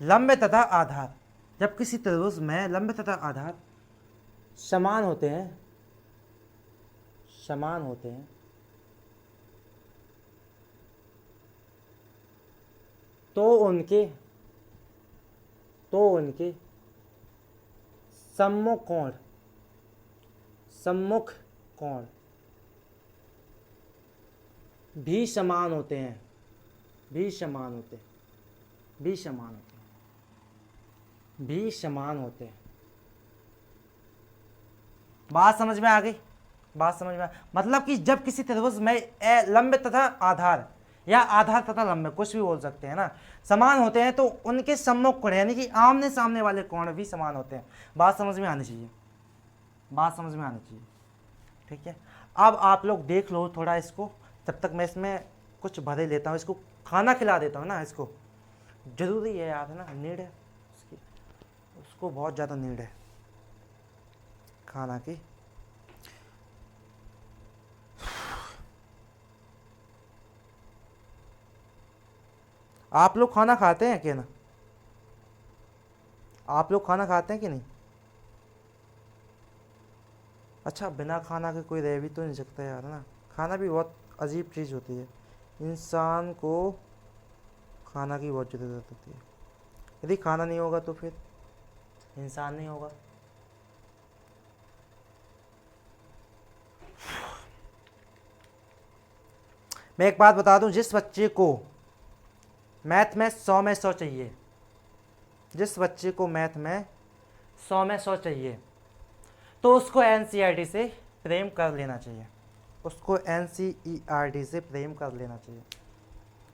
लंबे तथा आधार, जब किसी त्रिभुज में लंबे तथा आधार समान होते हैं, तो उनके सम्मुख कोण भी समान होते हैं, बात समझ में आ गई? मतलब कि जब किसी त्रिभुज में लंबे तथा आधार या आधार तथा लंबे, कुछ भी बोल सकते हैं ना, समान होते हैं, तो उनके सम्मुख कोण यानी कि आमने सामने वाले कोण भी समान होते हैं। बात समझ में आनी चाहिए, ठीक है। अब आप लोग देख लो थोड़ा इसको, तब तक मैं इसमें कुछ भरे लेता हूँ, इसको खाना खिला देता हूँ ना, इसको जरूरी है यार, है ना, नीड है उसको बहुत ज़्यादा नीड है खाना की। आप लोग खाना खाते हैं क्या ना? आप लोग खाना खाते हैं कि नहीं? अच्छा बिना खाना के कोई रह भी तो नहीं सकता यार, ना, खाना भी बहुत अजीब चीज़ होती है, इंसान को खाना की बहुत ज़रूरत होती है, यदि खाना नहीं होगा तो फिर इंसान नहीं होगा। मैं एक बात बता दूं, जिस बच्चे को मैथ में 100 में 100 चाहिए, तो उसको एनसीईआरटी से प्रेम कर लेना चाहिए,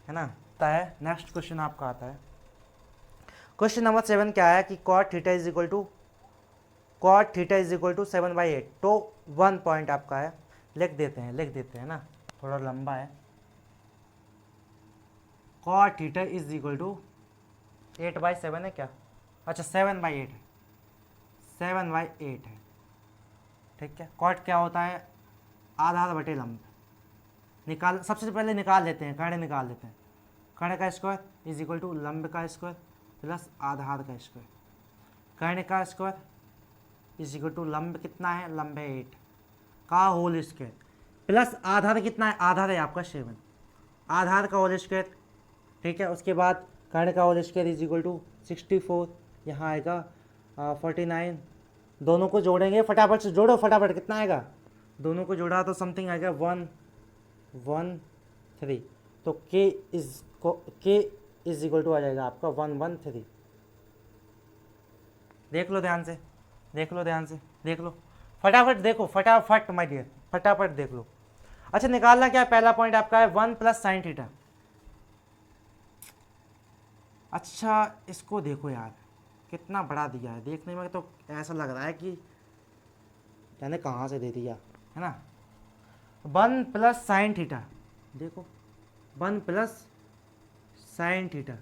है ना। आता है नेक्स्ट क्वेश्चन आपका आता है, क्वेश्चन नंबर 7 क्या है कि cot theta is equal to 7/8, तो 1 पॉइंट आपका है, लिख देते हैं ना, थोड़ा लंबा है। cot theta is equal to 8/7 है क्या? अच्छा 7/8 है, 7/8 है, ठीक है। cot क्या होता है? आधार बटे लंब, सबसे पहले निकाल लेते हैं, कर्ण निकाल लेते हैं। कर्ण का स्क्वायर इज इक्वल टू लंब का स्क्वायर प्लस आधार का स्क्वायर। कर्ण का स्क्वायर इज इक्वल टू लंब कितना है, लंब है 8 का होल स्क्वायर प्लस आधार कितना है, आधार है आपका 7, आधार का होल स्क्वायर। ठीक है, उसके बाद कर्ण का whole square is equal to 64, यहाँ आएगा 49। दोनों को जोड़ेंगे, फटाफट से जोड़ो, फटाफट कितना आएगा, दोनों को जोड़ा तो समथिंग आएगा 113। तो k इज इक्वल टू आ जाएगा आपका 113। देख लो ध्यान से, देख लो ध्यान से, देख लो फटाफट, देखो फटाफट माय डियर, फटाफट देख लो। अच्छा निकालना क्या है, पहला पॉइंट आपका है 1 प्लस साइन थीटा। अच्छा इसको देखो यार, कितना बड़ा दिया है, देखने में तो ऐसा लग रहा है कि मैंने कहाँ से दे दिया है ना। 1 प्लस साइन थीटा, देखो 1 plus sine theta,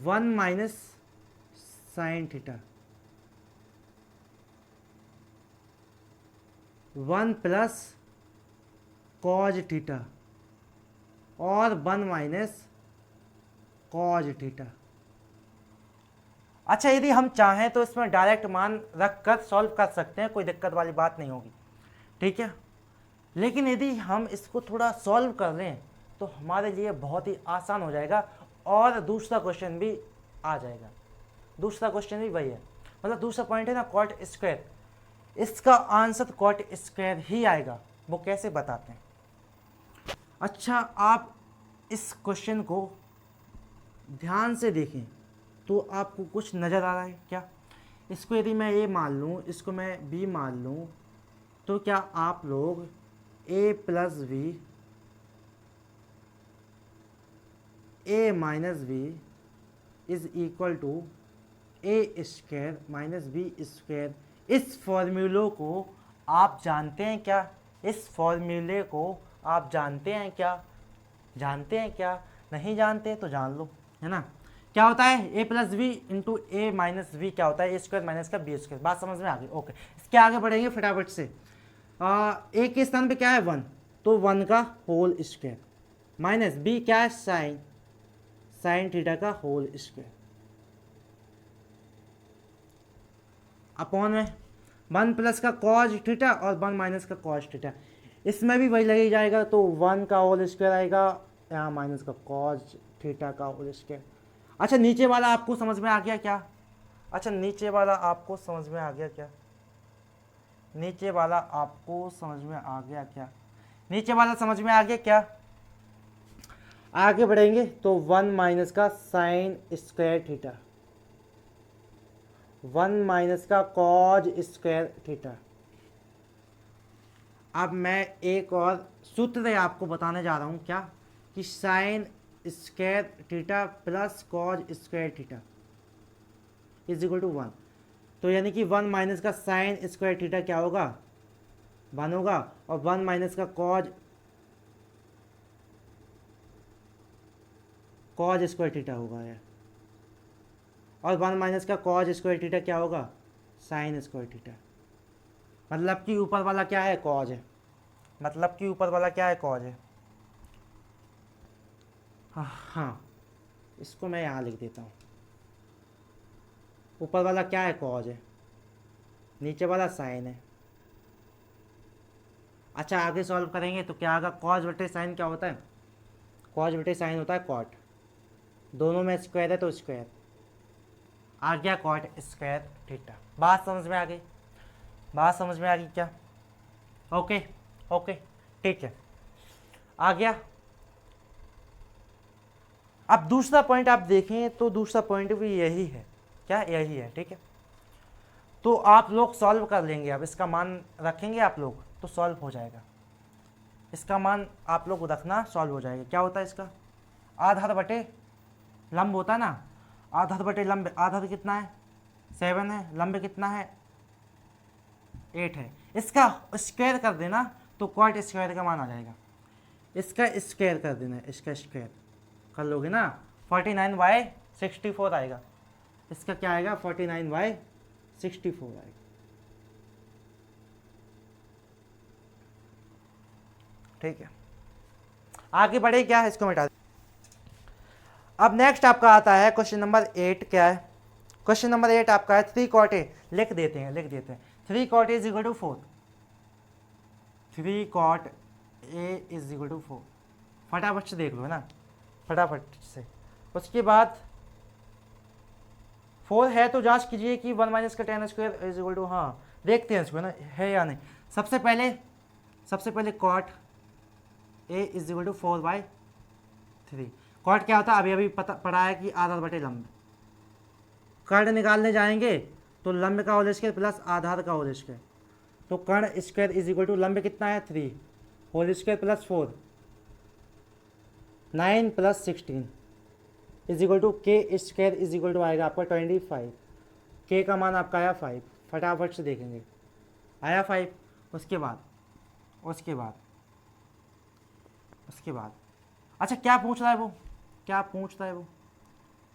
1 minus sine theta, 1 plus cos theta और 1 माइनस कॉज थीटा। अच्छा यदि हम चाहें तो इसमें डायरेक्ट मान रख कर सॉल्व कर सकते हैं, कोई दिक्कत वाली बात नहीं होगी, ठीक है। लेकिन यदि हम इसको थोड़ा सॉल्व कर लें तो हमारे लिए बहुत ही आसान हो जाएगा और दूसरा क्वेश्चन भी आ जाएगा। दूसरा क्वेश्चन भी वही है, मतलब दूसरा पॉइंट है ना कॉट स्क्वायर, इसका आंसर कॉट स्क्वायर ही आएगा। वो कैसे बताते हैं। अच्छा आप इस क्वेश्चन को ध्यान से देखें तो आपको कुछ नज़र आ रहा है क्या। इसको यदि मैं ए मान लूँ, इसको मैं बी मान लूँ, तो क्या आप लोग A plus B, A minus B is equal to A square minus B square, इस फॉर्मूले को आप जानते हैं क्या, इस फॉर्मूले को आप जानते हैं क्या, जानते हैं क्या, नहीं जानते तो जान लो, है ना। क्या होता है ए प्लस बी इंटू ए माइनस बी, क्या होता है ए स्क्वायर माइनस का बी स्क्वायर। बात समझ में आ गई, ओके। इसके आगे बढ़ेंगे फटाफट से। ए के स्थान पे क्या है 1, तो 1 का होल स्क्वायर माइनस बी क्या है साइन थीटा का होल स्क्वायर अपॉन में 1 प्लस का कॉज थीटा और 1 माइनस का कॉज थीटा, इसमें भी वही लगे जाएगा, तो 1 का होल स्क्वायर आएगा, यहाँ माइनस का कॉज थीटा का होल स्क्वायर। अच्छा नीचे वाला आपको समझ में आ गया क्या, अच्छा नीचे वाला आपको समझ में आ गया क्या, नीचे वाला आपको समझ में आ गया क्या, नीचे वाला समझ में आ गया क्या। आगे बढ़ेंगे तो 1 माइनस का साइन स्क्वायर थीटा, 1 माइनस का कॉज स्क्वायर थीटा। अब मैं एक और सूत्र आपको बताने जा रहा हूं क्या, कि sine square theta plus cos square theta is equal to 1। तो यानी कि 1 माइनस का साइन स्क्वायर थीटा क्या होगा, 1 होगा, और 1 माइनस का कॉज स्क्वायर थीटा होगा यार, और 1 माइनस का कॉज स्क्वायर थीटा क्या होगा, साइन स्क्वायर थीटा। मतलब कि ऊपर वाला क्या है, कॉज है, मतलब कि ऊपर वाला क्या है, कॉज है। हाँ इसको मैं यहाँ लिख देता हूँ, ऊपर वाला क्या है, कॉज है, नीचे वाला साइन है। अच्छा आगे सॉल्व करेंगे तो क्या आएगा, कॉज बटे साइन क्या होता है, कॉज बटे साइन होता है कॉट, दोनों में स्क्वायर है तो स्क्वायर आ गया, कॉट स्क्वायर थीटा। बात समझ में आ गई, बात समझ में आ गई क्या, ओके ओके ठीक है, आ गया। अब दूसरा पॉइंट आप देखें तो दूसरा पॉइंट भी यही है, क्या यही है, ठीक है। तो आप लोग सॉल्व कर लेंगे, अब इसका मान रखेंगे आप लोग तो सॉल्व हो जाएगा, इसका मान आप लोग रखना सॉल्व हो जाएगा। क्या होता है इसका, आधार बटे लंब होता है ना, आधार बटे लंब, आधार कितना है 7 है, लंब कितना है 8 है, इसका स्क्वायर कर देना तो कॉट स्क्वायर का मान आ जाएगा, इसका स्क्वायर कर देना, इसका स्क्वायर कर लोगे ना 49/64 आएगा, इसका क्या आएगा 49/64 आएगा। ठीक है, आगे बढ़े क्या है, इसको मिटा दें। अब नेक्स्ट आपका आता है क्वेश्चन नंबर 8। क्या है क्वेश्चन नंबर 8 आपका है 3 cot a, लिख देते हैं 3 cot a is equal to 4, 3 cot a is equal to 4। फटाफट से देख लो है ना, फटाफट से। उसके बाद 4 है तो जांच कीजिए कि 1 माइनस का tan square is equal to, हाँ देखते हैं इसको ना है या नहीं। सबसे पहले cot a is equal to 4/3। Cot क्या होता है, अभी पढ़ा है कि आधार बटे लंब। कर्ण निकालने जाएंगे तो लंब का होल स्क्वायर प्लस आधार का होल स्क्वायर, तो कर्ण स्क्वायर इज इक्वल टू लंब कितना है 3, whole square plus 4, 9 plus 16 is equal to K square is equal to आएगा आपका 25। के का मान आपका आया 5, फटाफट से देखेंगे आया 5। उसके बाद अच्छा क्या पूछ रहा है वो,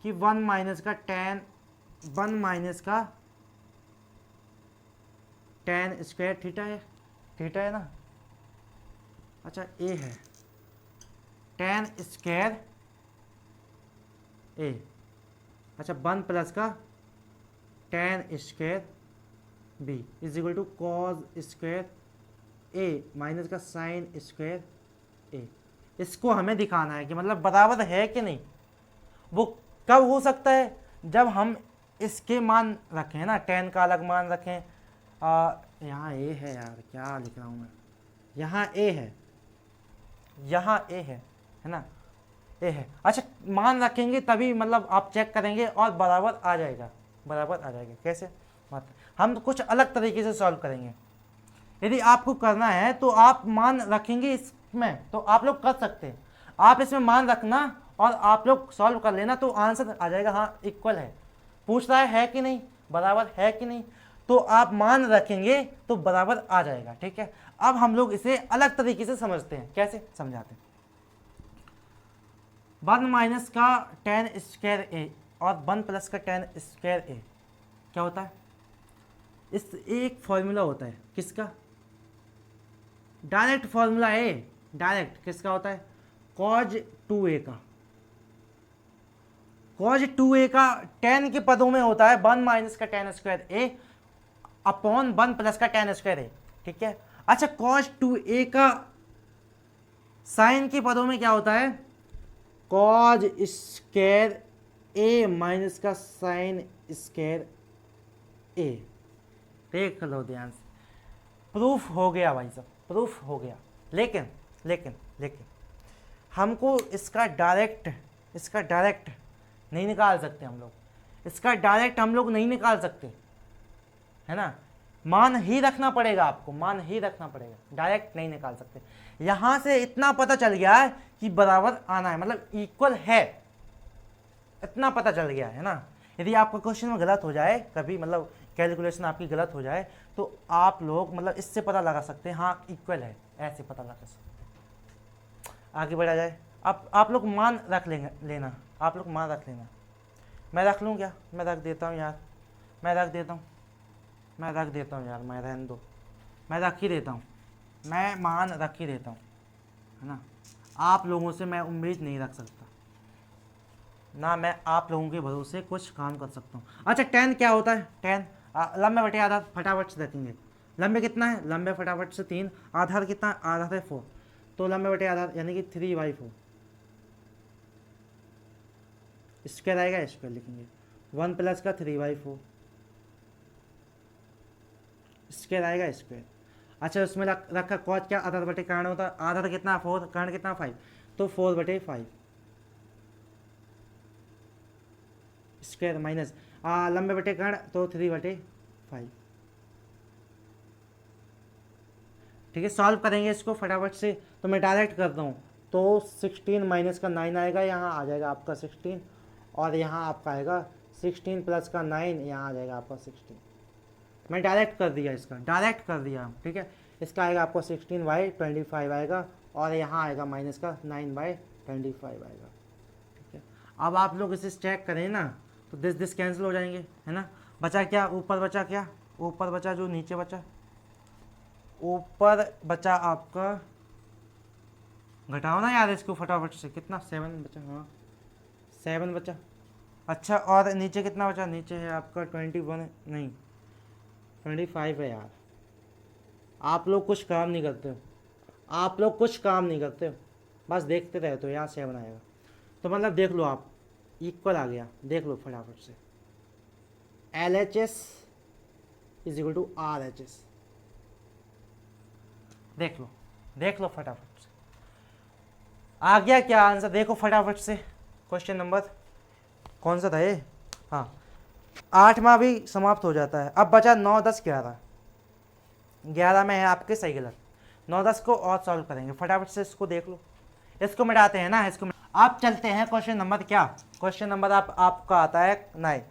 कि 1 माइनस का tan स्क्वायर थीटा है ना। अच्छा ए है tan स्क्वायर ए, अच्छा 1 प्लस का tan square B is equal to cos square A minus का साइन स्क्वायर ए। इसको हमें दिखाना है कि मतलब बराबर है कि नहीं। वो कब हो सकता है, जब हम इसके मान रखें ना, tan का अलग मान रखें। यहाँ ए है यार, क्या लिख रहा हूँ मैं, यहाँ ए है ना, ए है। अच्छा मान रखेंगे तभी मतलब आप चेक करेंगे और बराबर आ जाएगा। कैसे, हम कुछ अलग तरीके से सॉल्व करेंगे। यदि आपको करना है तो आप मान रखेंगे इसमें, तो आप लोग कर सकते हैं। आप इसमें मान रखना और आप लोग सॉल्व कर लेना तो आंसर आ जाएगा। हाँ इक्वल है, पूछ रहा है कि नहीं, बराबर है कि नहीं, तो आप मान रखेंगे तो बराबर आ जाएगा। ठीक है, अब हम लोग इसे अलग तरीके से समझते हैं। कैसे समझाते हैं, 1 माइनस का tan स्क्वायर ए और 1 प्लस का tan स्क्वायर ए क्या होता है, इस एक फॉर्मूला होता है किसका, डायरेक्ट फॉर्मूला है। डायरेक्ट किसका होता है, cos 2a का। cos 2a का tan के पदों में होता है 1 माइनस का tan स्क्वायर ए अपॉन 1 प्लस का tan स्क्वायर ए। ठीक है, अच्छा cos 2a का साइन के पदों में क्या होता है, cos स्क्वायर ए माइनस का साइन स्क्वायर ए। देख लो ध्यान से, प्रूफ हो गया भाई साहब, प्रूफ हो गया। लेकिन हमको इसका डायरेक्ट नहीं निकाल सकते हम लोग, इसका डायरेक्ट हम लोग नहीं निकाल सकते है ना, मान ही रखना पड़ेगा आपको, डायरेक्ट नहीं निकाल सकते। यहां से इतना पता चल गया है कि बराबर आना है, मतलब इक्वल है, इतना पता चल गया है ना। यदि आपका क्वेश्चन में गलत हो जाए कभी, मतलब कैलकुलेशन आपकी गलत हो जाए, तो आप लोग मतलब इससे पता लगा सकते हैं हाँ इक्वल है, ऐसे पता लगा सकते हैं। आगे बढ़ा जाए, अब आप लोग मान रख लेना, मैं रख लूँ क्या, मैं रख देता हूँ यार, मैं रख देता हूँ यार, मैं रहने दो, मैं रख ही देता हूँ, मैं मान रख ही देता हूँ है ना। आप लोगों से मैं उम्मीद नहीं रख सकता ना, मैं आप लोगों के भरोसे कुछ काम कर सकता हूँ। अच्छा tan क्या होता है, tan लंबे बटे आधार, फटाफट से देखेंगे। लंबे कितना है, लंबे फटाफट से 3, आधार कितना, आधार है 4, तो लंबे बटे आधार यानी कि 3/4 स्क्वायर आएगा, स्क्वायर लिखेंगे। 1 प्लस का 3/4 स्क्वायर आएगा, स्क्वायर। अच्छा उसमें रखा कॉस क्या, आधार बटे कर्ण होता है, आधार कितना 4, कर्ण कितना 5, तो 4/5 स्क्वायर माइनस लंबे बटे कर्ण तो 3/5। ठीक है, सॉल्व करेंगे इसको फटाफट से, तो मैं डायरेक्ट करता हूँ। तो 16 माइनस का 9 आएगा, यहाँ आ जाएगा आपका 16, और यहाँ आपका आएगा 16 प्लस का 9, यहाँ आ जाएगा आपका 16। मैं डायरेक्ट कर दिया, इसका डायरेक्ट कर दिया। ठीक है, इसका आएगा आपको 16/25 आएगा, और यहाँ आएगा माइनस का 9/25 आएगा। ठीक है, अब आप लोग इसे चेक करें ना, तो दिस कैंसिल हो जाएंगे है ना। बचा क्या, ऊपर बचा जो नीचे बचा, ऊपर बचा आपका घटाओ ना यार इसको फटाफट से, कितना 7 बचा, हाँ 7 बचा। अच्छा और नीचे कितना बचा, नीचे है आपका 21, नहीं 25 है यार। आप लोग कुछ काम नहीं करते हो, आप लोग कुछ काम नहीं करते हो, बस देखते रहते हो। यहाँ 7 आएगा तो मतलब देख लो आप, इक्वल आ गया, देख लो फटाफट से। LHS is equal to RHS, देख लो, देख लो फटाफट से, आ गया क्या आंसर, देखो फटाफट से। क्वेश्चन नंबर कौन सा था ये, हाँ 8वां भी समाप्त हो जाता है। अब बचा 9, 10, 11। 11 में है आपके सही गलत, 9, 10 को और सॉल्व करेंगे फटाफट से। इसको देख लो, इसको मिटाते हैं ना, इसको आप चलते हैं क्वेश्चन नंबर क्या, क्वेश्चन नंबर आपका आता है 9।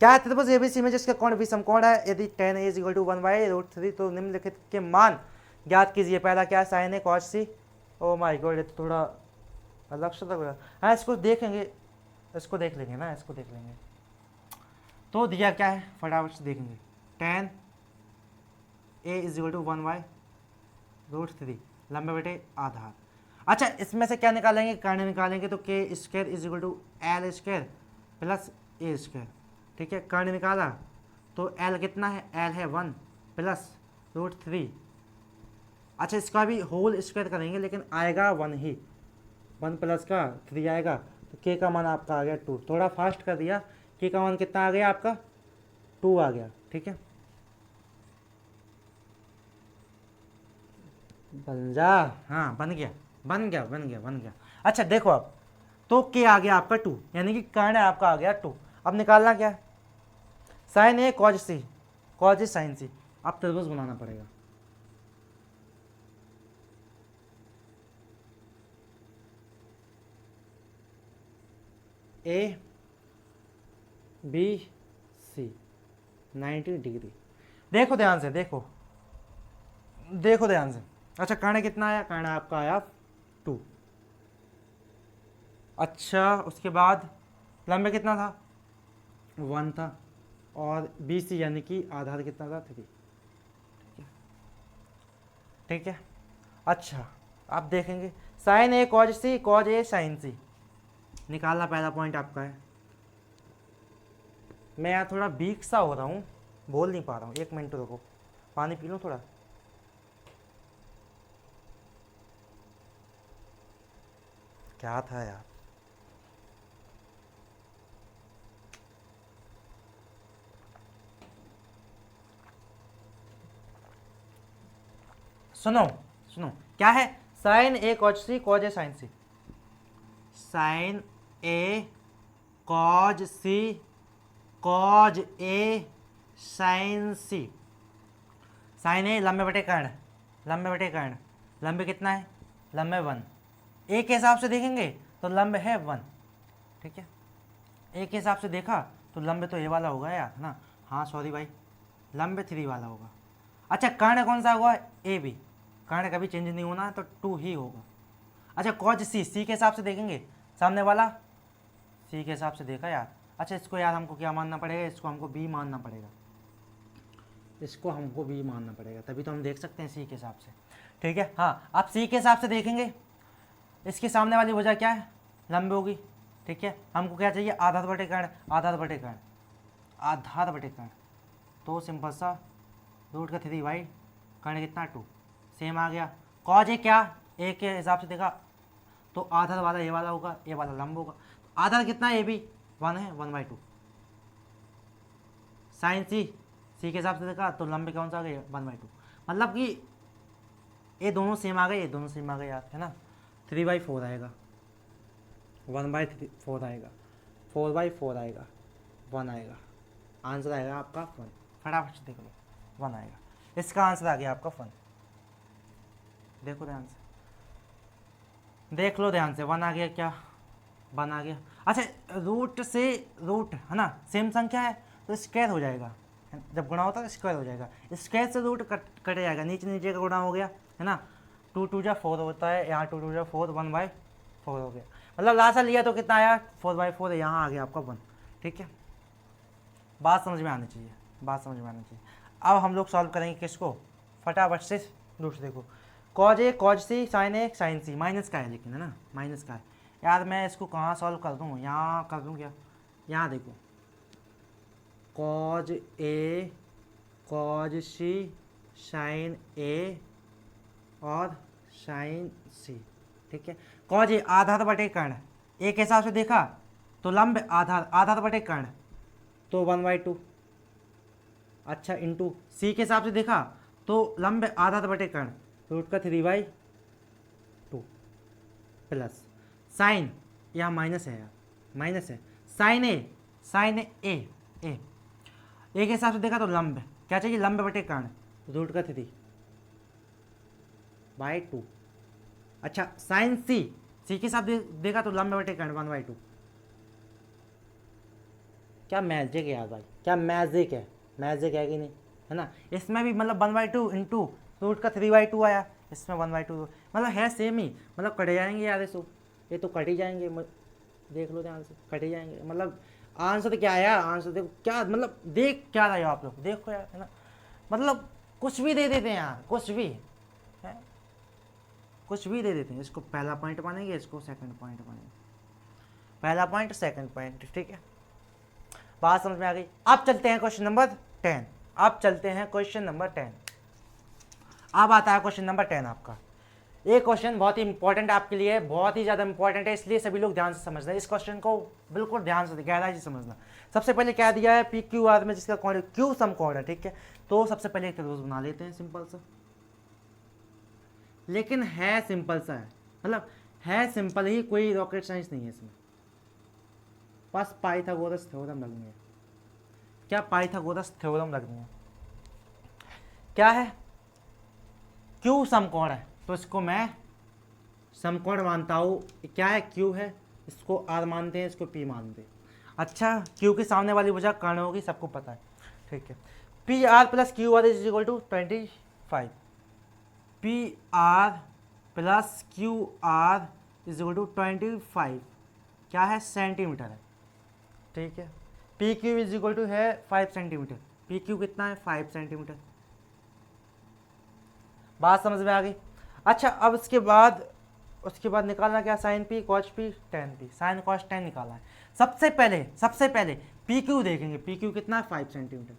क्या है त्रिभुज एबीसी में जिसका कोण भी समकोण है, यदि tan A = 1/√3 तो निम्नलिखित के मान ज्ञात कीजिए। पहला क्या है, sin A cos C। Oh my God, ये तो थोड़ा अलग सा लग रहा है। हाँ इसको देखेंगे, इसको देख लेंगे ना, इसको देख लेंगे। तो दिया क्या है फटाफट से देखेंगे, tan A = 1/√3 लंबे बटे आधार। अच्छा इसमें से क्या निकालेंगे, कर्ण निकालेंगे, तो k² = L² प्लस A²। ठीक है, कर्ण निकाला तो L कितना है, L है 1 प्लस √3। अच्छा इसका भी होल स्क्वायर करेंगे लेकिन आएगा 1 ही, 1 प्लस का 3 आएगा, तो k का मान आपका आ गया 2। थोड़ा फास्ट कर दिया, k का मान कितना आ गया आपका, 2 आ गया। ठीक है, बन जा, हाँ बन गया बन गया बन गया बन गया। अच्छा देखो अब, तो k आ गया आपका 2, यानी कि कर्ण आपका आ गया 2। अब निकालना क्या है, sin A cos C, cos A sin C। अब त्रिभुज बनाना पड़ेगा, A B C 90 डिग्री। देखो ध्यान से, देखो देखो ध्यान से। अच्छा कर्ण कितना आया, कर्ण आपका आया 2। अच्छा उसके बाद लंबे कितना था, 1 था, और BC यानी कि आधार कितना था, 3। ठीक है, अच्छा आप देखेंगे sin A cos C, cos A sin C निकालना पहला पॉइंट आपका है। मैं यहाँ थोड़ा वीक सा हो रहा हूँ, बोल नहीं पा रहा हूँ, 1 मिनट रुको, पानी पी लूँ थोड़ा। क्या था यार, सुनो सुनो, क्या है, sin A cos C, cos A sin C, sin A cos C, cos A sin C। sin A लंबे बटे कर्ण, लंबे बटे कर्ण, लंबे कितना है, लंबे 1। ए के हिसाब से देखेंगे तो लंबे है 1। ठीक है, ए के हिसाब से देखा तो लंबे तो ए वाला होगा यार, है ना, हाँ सॉरी भाई, लंबे 3 वाला होगा। अच्छा कर्ण कौन सा होगा, ए बी, कर्ण कभी चेंज नहीं होना है तो 2 ही होगा। अच्छा कॉज सी, सी के हिसाब से देखेंगे, सामने वाला सी के हिसाब से देखा यार। अच्छा इसको यार हमको क्या मानना पड़ेगा, इसको हमको बी मानना पड़ेगा, इसको हमको बी मानना पड़ेगा, तभी तो हम देख सकते हैं सी के हिसाब से। ठीक है, हाँ आप सी के हिसाब से देखेंगे, इसके सामने वाली वजह क्या है, लंबे होगी। ठीक है, हमको क्या चाहिए, आधार बटे कर्ण, आधार बटे कर्ण, आधार बटे कर्ण, तो सिंपल सा √3 कर्ण कितना 2, सेम आ गया। कॉज ए क्या, ए के हिसाब से देखा तो आधार वाला ए वाला होगा, ए वाला लंब होगा, आधार कितना है, ए भी 1 है, 1/2। साइन सी, सी के हिसाब से देखा तो लंबे कौन सा आ गया, 1/2, मतलब कि ये दोनों सेम आ गए, ये दोनों सेम आ गए यार, है ना। 3/4 आएगा, 1/4 आएगा, 4/4 आएगा, 1 आएगा, आंसर आएगा आपका 1। फटाफट से देख लो, 1 आएगा, इसका आंसर आ गया आपका 1। देखो ध्यान से, देख लो ध्यान से, 1 आ गया, क्या 1 आ गया। अच्छा रूट से रूट है ना, सेम संख्या है तो स्क्वायर हो जाएगा, जब गुणा होता है स्क्वायर हो जाएगा, स्क्वायर से रूट कट जाएगा, नीचे नीचे का गुणा हो गया, है ना। 2 2 जा 4 होता है, यहाँ 2 2 जा 4, 1/4 हो गया, मतलब लासा लिया तो कितना आया, 4/4, यहाँ आ गया आपका 1। ठीक है, बात समझ में आनी चाहिए, बात समझ में आनी चाहिए। अब हम लोग सॉल्व करेंगे किसको, फटाफट से दूसरे को। कॉज ए कॉज सी साइन ए साइन सी, माइनस का है लेकिन, है ना, माइनस का है। यार मैं इसको कहाँ सॉल्व कर दूँ, यहाँ कर दूँ क्या, यहाँ देखो, कॉज ए कॉज सी साइन ए और साइन सी, ठीक है। कॉज ए आधार बटे कर्ण, एक हिसाब से देखा तो लंब आधार, आधार बटे कर्ण तो 1/2, अच्छा, इंटू सी के हिसाब से देखा तो लंब आधार बटे कर्ण रूट का 3/2 प्लस साइन, यहाँ माइनस है यार, माइनस है, साइन ए ए एक हिसाब से देखा तो लंब क्या चाहिए, लंब बटे कर्ण रूट का 3/2, अच्छा साइन सी के हिसाब देखा तो लंब बटे कर्ण 1/2। क्या मैजिक है यार भाई, क्या मैजिक है, मैजिक है कि नहीं, है ना। इसमें भी मतलब 1/2 इंटू रूट का 3/2 आया, इसमें 1/2, मतलब है सेम ही, मतलब कट जाएंगे यार, ये तो कट ही जाएंगे, देख लो ध्यान से, कट ही जाएंगे। मतलब आंसर क्या आया, आंसर देखो क्या, मतलब देख क्या रहे हो आप लोग, देखो यार, है ना, मतलब कुछ भी दे देते हैं यार, कुछ भी है, कुछ भी दे देते हैं। इसको पहला पॉइंट मानेंगे, इसको सेकंड पॉइंट मानेंगे, पहला पॉइंट सेकंड पॉइंट, ठीक है, बात समझ में आ गई। अब चलते हैं क्वेश्चन नंबर 10, अब चलते हैं क्वेश्चन नंबर 10। अब आता है क्वेश्चन नंबर 10 आपका। ये क्वेश्चन बहुत ही इंपॉर्टेंट आपके लिए, बहुत ही ज़्यादा इंपॉर्टेंट है, इसलिए सभी लोग ध्यान से समझना, इस क्वेश्चन को बिल्कुल ध्यान से गहराई से समझना। सबसे पहले क्या दिया है, पी क्यू आर में जिसका कोण क्यू सम कोण है, ठीक है। तो सबसे पहले एक त्रिभुज बना लेते हैं सिंपल सा, लेकिन है सिंपल सा है, मतलब है सिंपल ही, कोई रॉकेट साइंस नहीं है इसमें, बस पाइथागोरस थ्योरम लगनी है। क्या पाइथागोरस थ्योरम लगनी है, क्या है, क्यू समकोण है, तो इसको मैं समकोण मानता हूँ, क्या है, क्यू है, इसको आर मानते हैं, इसको पी मानते हैं। अच्छा, क्यू के सामने वाली भुजा कर्ण होगी, सबको पता है, ठीक है। P R plus Q R is equal to 25, P R plus Q R is equal to 25, क्या है, सेंटीमीटर है, ठीक है। P Q is equal to है 5 सेंटीमीटर, पी क्यू कितना है, 5 सेंटीमीटर, बात समझ में आ गई। अच्छा, अब उसके बाद निकालना क्या, sine P cos P tan P, sine cos tan निकालना है। सबसे पहले पी क्यू देखेंगे, पी क्यू कितना है, 5 सेंटीमीटर।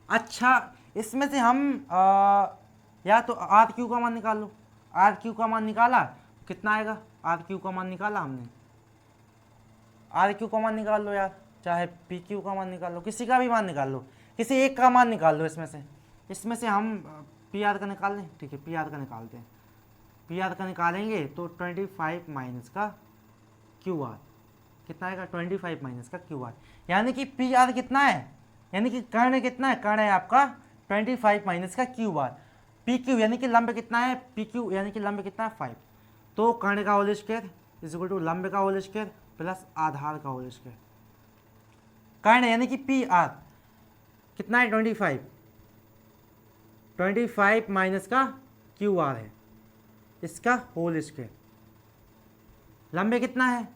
अच्छा, इसमें से हम या तो आर क्यू का मान निकाल लो, आर क्यू का मान निकाला कितना आएगा, आर क्यू का मान निकाला हमने, आर क्यू का मान निकाल लो यार, चाहे पी क्यू का मान निकाल लो, किसी का भी मान निकाल लो, किसी एक का मान निकाल लो, इसमें से हम पी आर का निकाल लें, ठीक है, पी आर का निकालते हैं, पी आर का निकालेंगे तो 25 माइनस का क्यू आर कितना आएगा, 25 माइनस का क्यू आर, यानी कि पी आर कितना है, यानी कि कर्ण कितना है, कर्ण है आपका 25 माइनस का क्यू आर, पी क्यू यानी कि लंब कितना है, पी क्यू यानी कि लंब कितना है 5, तो कर्ण का whole square is equal to लंब का होल स्क्वायर प्लस आधार का होल स्क्वायर। कर्ण यानी कि पी आर कितना है, 25 माइनस का क्यू आर है, इसका होल स्क्वायर, लंबे कितना है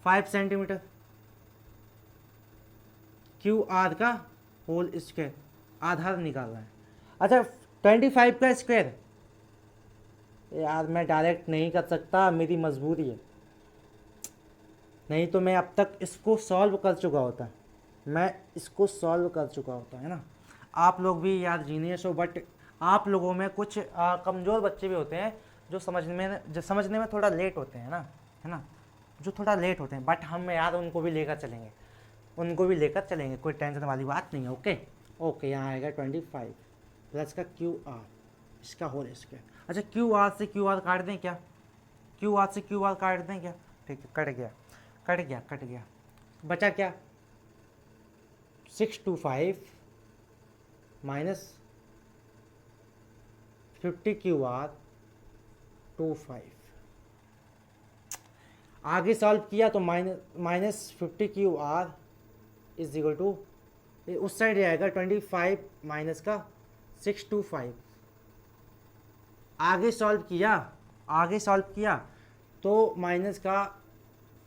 5 सेंटीमीटर, क्यू आर का होल स्क्वायर, आधार निकालना है। अच्छा, 25 का स्क्वायर यार मैं डायरेक्ट नहीं कर सकता, मेरी मजबूरी है, नहीं तो मैं अब तक इसको सॉल्व कर चुका होता, मैं इसको सॉल्व कर चुका होता, है ना। आप लोग भी यार जीनियस हो, बट आप लोगों में कुछ कमज़ोर बच्चे भी होते हैं जो समझने में थोड़ा लेट होते हैं ना, है ना, जो थोड़ा लेट होते हैं, बट हम यार उनको भी लेकर चलेंगे, कोई टेंशन वाली बात नहीं है। ओके, यहाँ आएगा 25 प्लस का क्यू आर, इसका होल स्क्वायर। अच्छा, क्यू आर से क्यू आर काट दें क्या, ठीक है, कट गया, बचा क्या, 625 माइनस 50 क्यू आर 25, आगे सॉल्व किया तो minus 50 Q R is equal to, उस साइड आएगा 25 माइनस का 625, आगे सॉल्व किया तो माइनस का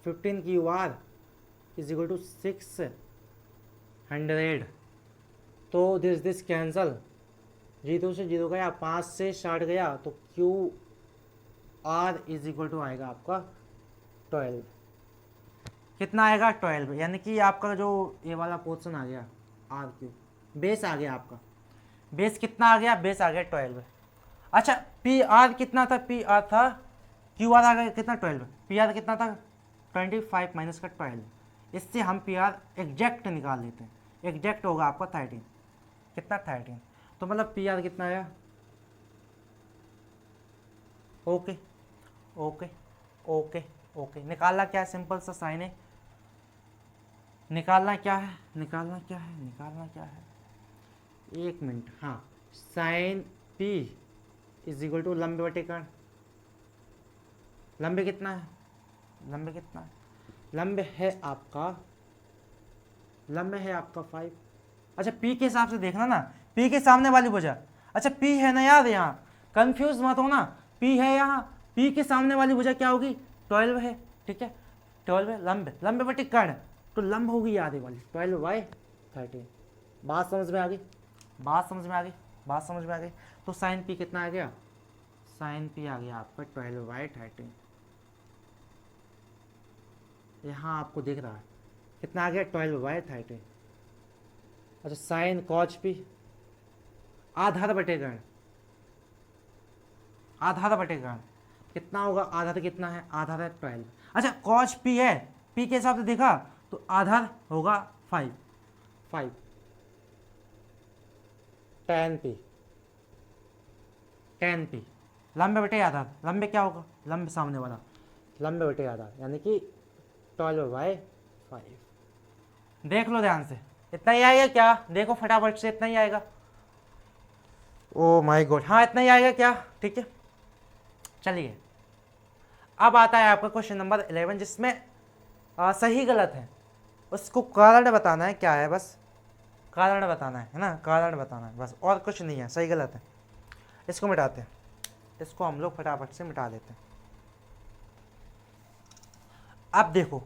15 Q R is equal to 600, तो दिस कैंसल, जीरो से जीरो गया, 5 से 60 गया, तो Q R is equal to आएगा आपका 12। कितना आएगा 12, यानी कि आपका जो ये वाला पोर्शन आ गया आर क्यू, बेस आ गया आपका, बेस कितना आ गया, बेस आ गया 12। अच्छा पी आर कितना था, पी आर था, क्यू आर आ गया कितना 12, पी आर कितना था 25 माइनस का 12, इससे हम पी आर एग्जैक्ट निकाल लेते हैं, एग्जैक्ट होगा आपका 13, कितना 13, तो मतलब पी आर कितना आया, ओके ओके ओके ओके। निकालना क्या है, सिंपल सा साइन है, निकालना क्या है, निकालना क्या है, निकालना क्या है, एक मिनट, हाँ, sine P is equal to लंबे बटे कर्ण, लंबे कितना है, लंबे कितना है, लंबे है आपका, लंबे है आपका 5। अच्छा पी के हिसाब से देखना ना, पी के सामने वाली भुजा, अच्छा पी है ना यार, यहाँ कंफ्यूज मत हो ना, पी है यहाँ, पी के सामने वाली भुजा क्या होगी 12 है, ठीक है 12 है, लंबे लंबे बटे कर्ण, तो लंब होगी आधे वाली 12/13। बात समझ में आ गई, बात समझ में आ गई, बात समझ में आ गई। तो साइन पी कितना आ गया, साइन पी आ गया आपका 12/13, यहाँ आपको दिख रहा है कितना आ गया 12/13। अच्छा साइन कॉच पी आधार बटे कर्ण, आधार बटे कर्ण कितना होगा, आधार कितना है, आधार है 12। अच्छा कॉच पी है, पी के हिसाब से देखा तो आधार होगा 5, tan पी, tan पी लंबे बटे आधार, लंबे क्या होगा, लंबे सामने वाला, लंबे बटे आधार, यानी कि 12/5। देख लो ध्यान से, इतना ही आएगा क्या, देखो फटाफट से, इतना ही आएगा, ओ माय गॉड, हाँ इतना ही आएगा क्या, ठीक है। चलिए अब आता है आपका क्वेश्चन नंबर 11, जिसमें सही गलत है, उसको कारण बताना है, क्या है, बस कारण बताना है ना, कारण बताना है बस, और कुछ नहीं है, सही गलत है। इसको मिटाते हैं, इसको हम लोग फटाफट से मिटा देते हैं। अब देखो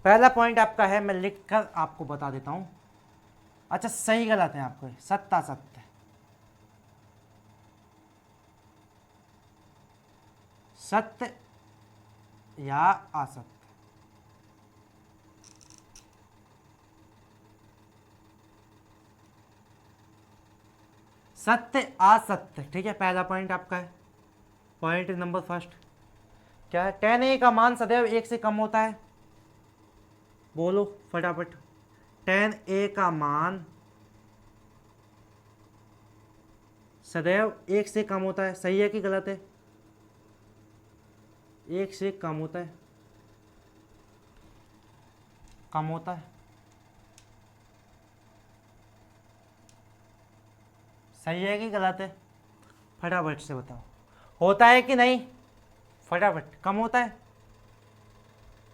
पहला पॉइंट आपका है, मैं लिखकर आपको बता देता हूं। अच्छा सही गलत है आपको, सत्य सत्य, सत्य या असत्य, सत्य असत्य, ठीक है, पहला पॉइंट आपका है। पॉइंट नंबर फर्स्ट क्या है, tan a का मान सदैव 1 से कम होता है, बोलो फटाफट, tan a का मान सदैव 1 से कम होता है, सही है कि गलत है, 1 से कम होता है, कम होता है, सही है कि गलत है, फटाफट से बताओ, होता है कि नहीं, फटाफट, कम होता है,